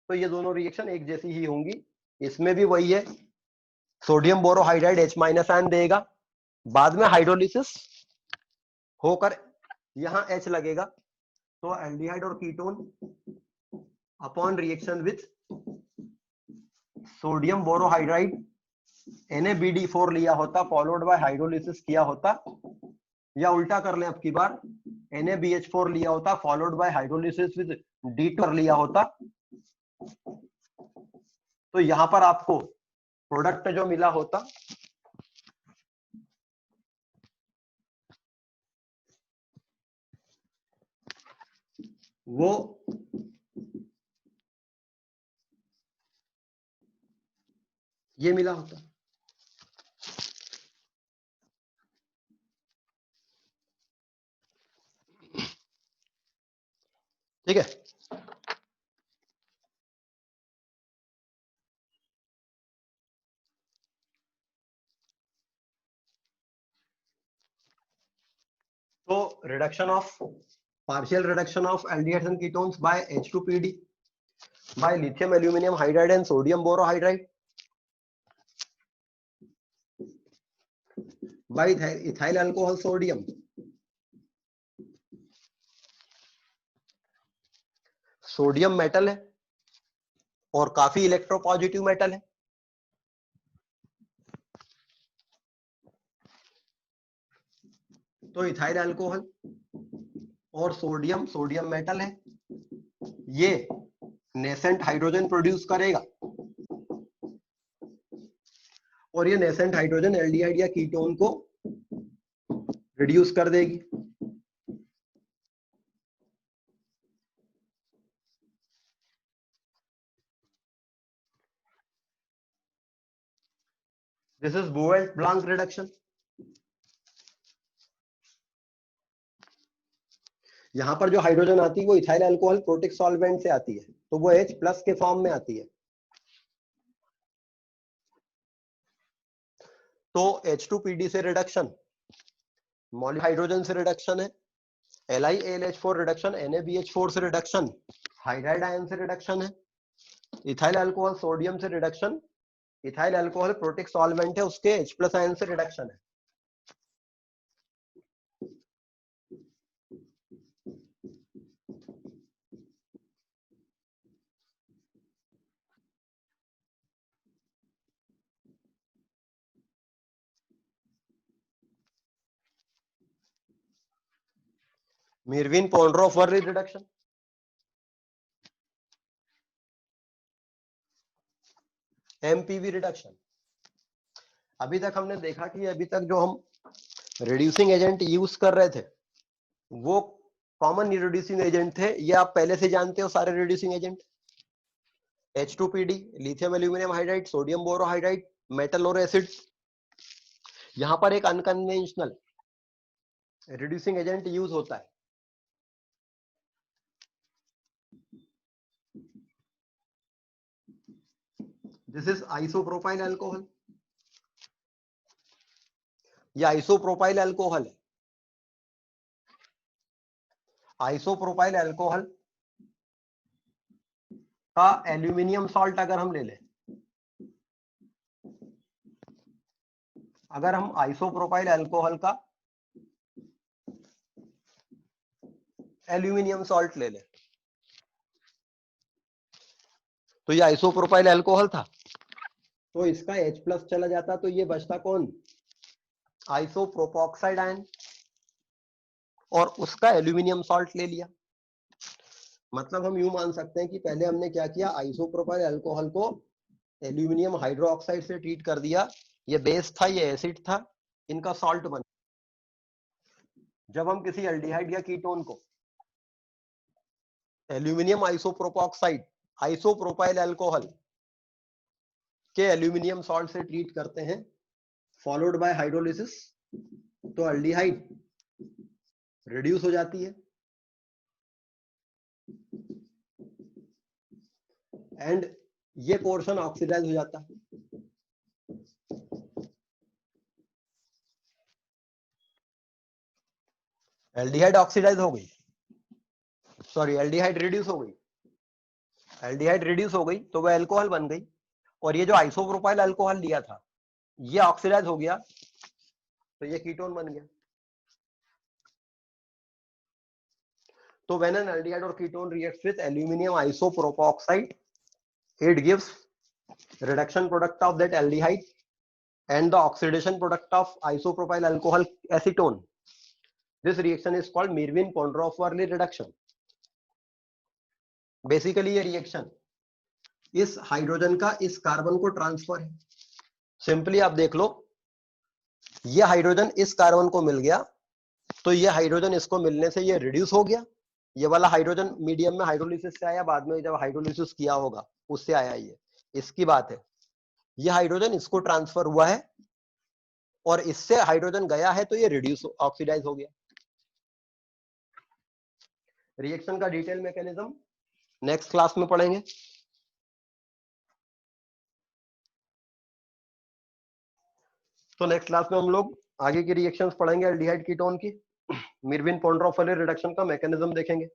तो ये दोनों रिएक्शन एक जैसी ही होंगी। इसमें भी वही है, sodium borohydride H minus ion देगा, बाद में हाइड्रोलिसिस होकर यहां H लगेगा, तो एल्डिहाइड और ketone upon reaction with sodium borohydride NaBD4 लिया होता फॉलोड बाय हाइड्रोलिसिस किया होता, या उल्टा कर लें अब की बार NaBH4 लिया होता followed by hydrolysis with D2 लिया होता, तो यहां पर आपको प्रोडक्ट जो मिला होता वो ये मिला होता। ठीक है। तो reduction of partial reduction of aldehydes and ketones by H2PD by lithium aluminum hydride and sodium borohydride by ethyl alcohol sodium. Sodium metal है और काफी इलेक्ट्रोपॉजिटिव मेटल है। तो इथाइल अल्कोहल और सोडियम मेटल है, ये नेसेंट हाइड्रोजन प्रोड्यूस करेगा और ये नेसेंट हाइड्रोजन एल्डिहाइड या कीटोन को रिड्यूस कर देगी। This is Boelt-Blanc reduction. यहां पर जो हाइड्रोजन आती है वो इथाइल अल्कोहल प्रोटिक सॉल्वेंट से आती है, तो वो H प्लस के फॉर्म में आती है। तो H2PD से रिडक्शन, मॉलिक्यूलर हाइड्रोजन से रिडक्शन है, LiAlH4 रिडक्शन, NaBH4 से रिडक्शन, हाइड्राइड आयन से रिडक्शन है, इथाइल अल्कोहल सोडियम से reduction, ethyl alcohol protic solvent है उसके H प्लस आयन से रिडक्शन है। Mirvin-Ponroff-Verley reduction, MPV reduction. अभी तक हमने देखा कि अभी तक जो हम रिड्यूसिंग एजेंट यूज कर रहे थे वो कॉमन रिड्यूसिंग एजेंट थे, ये आप पहले से जानते हो सारे reducing agent. H2PD, lithium aluminium hydride, sodium borohydride, metal और एसिड। यहां पर एक अनकन्वेंशनल रिड्यूसिंग एजेंट यूज होता है, दिस इज आइसोप्रोपाइल अल्कोहल। ये आइसोप्रोपाइल अल्कोहल है। आइसोप्रोपाइल अल्कोहल का एल्यूमिनियम सॉल्ट अगर हम ले लें, अगर हम आइसोप्रोपाइल अल्कोहल का एल्यूमिनियम सॉल्ट ले लें, तो ये आइसोप्रोपाइल अल्कोहल था, तो इसका H प्लस चला जाता, तो ये बचता कौन, आइसोप्रोपॉक्साइड आयन, और उसका एल्यूमिनियम सॉल्ट ले लिया। मतलब हम यूं मान सकते हैं कि पहले हमने क्या किया, आइसोप्रोपाइल अल्कोहल को एल्यूमिनियम हाइड्रोक्साइड से ट्रीट कर दिया, ये बेस था, ये एसिड था, इनका सॉल्ट बन। जब हम किसी एल्डिहाइड या कीटोन को एल्यूमिनियम आइसोप्रोपॉक्साइड, आइसोप्रोपाइल अल्कोहल के एल्यूमिनियम सॉल्ट से ट्रीट करते हैं फॉलोड बाय हाइड्रोलिसिस, तो एल्डिहाइड रिड्यूस हो जाती है एंड ये पोर्शन ऑक्सीडाइज हो जाता है। एल्डिहाइड ऑक्सीडाइज हो गई, सॉरी एल्डिहाइड रिड्यूस हो गई, एल्डिहाइड रिड्यूस हो गई तो वह अल्कोहल बन गई, और ये जो आइसोप्रोपाइल अल्कोहल लिया था ये ऑक्सीडाइज हो गया तो ये कीटोन बन गया। तो when an aldehyde or ketone reacts with aluminum isopropoxide, it gives reduction product of that aldehyde and the oxidation product of isopropyl alcohol acetone. This reaction is called Mirvin-Ponroff-Verley reduction. Basically ये reaction इस hydrogen का इस carbon को transfer है। Simply आप देख लो, ये hydrogen इस कार्बन को मिल गया, तो ये हाइड्रोजन इसको मिलने से ये रिड्यूस हो गया, ये वाला हाइड्रोजन मीडियम में हाइड्रोलिसिस से आया, बाद में जब हाइड्रोलिसिस किया होगा उससे आया, ये इसकी बात है। ये हाइड्रोजन इसको ट्रांसफर हुआ है और इससे हाइड्रोजन गया है तो ये रिड्यूस ऑक्सीडाइज हो गया। रिएक्शन का डिटेल मैकेनिज्म नेक्स्ट क्लास में पढ़ेंगे। तो नेक्स्ट क्लास में हम लोग आगे की रिएक्शंस पढ़ेंगे एल्डिहाइड कीटोन की, मिरविन पॉन्ड्रोफिलिक रिडक्शन का मैकेनिज्म देखेंगे।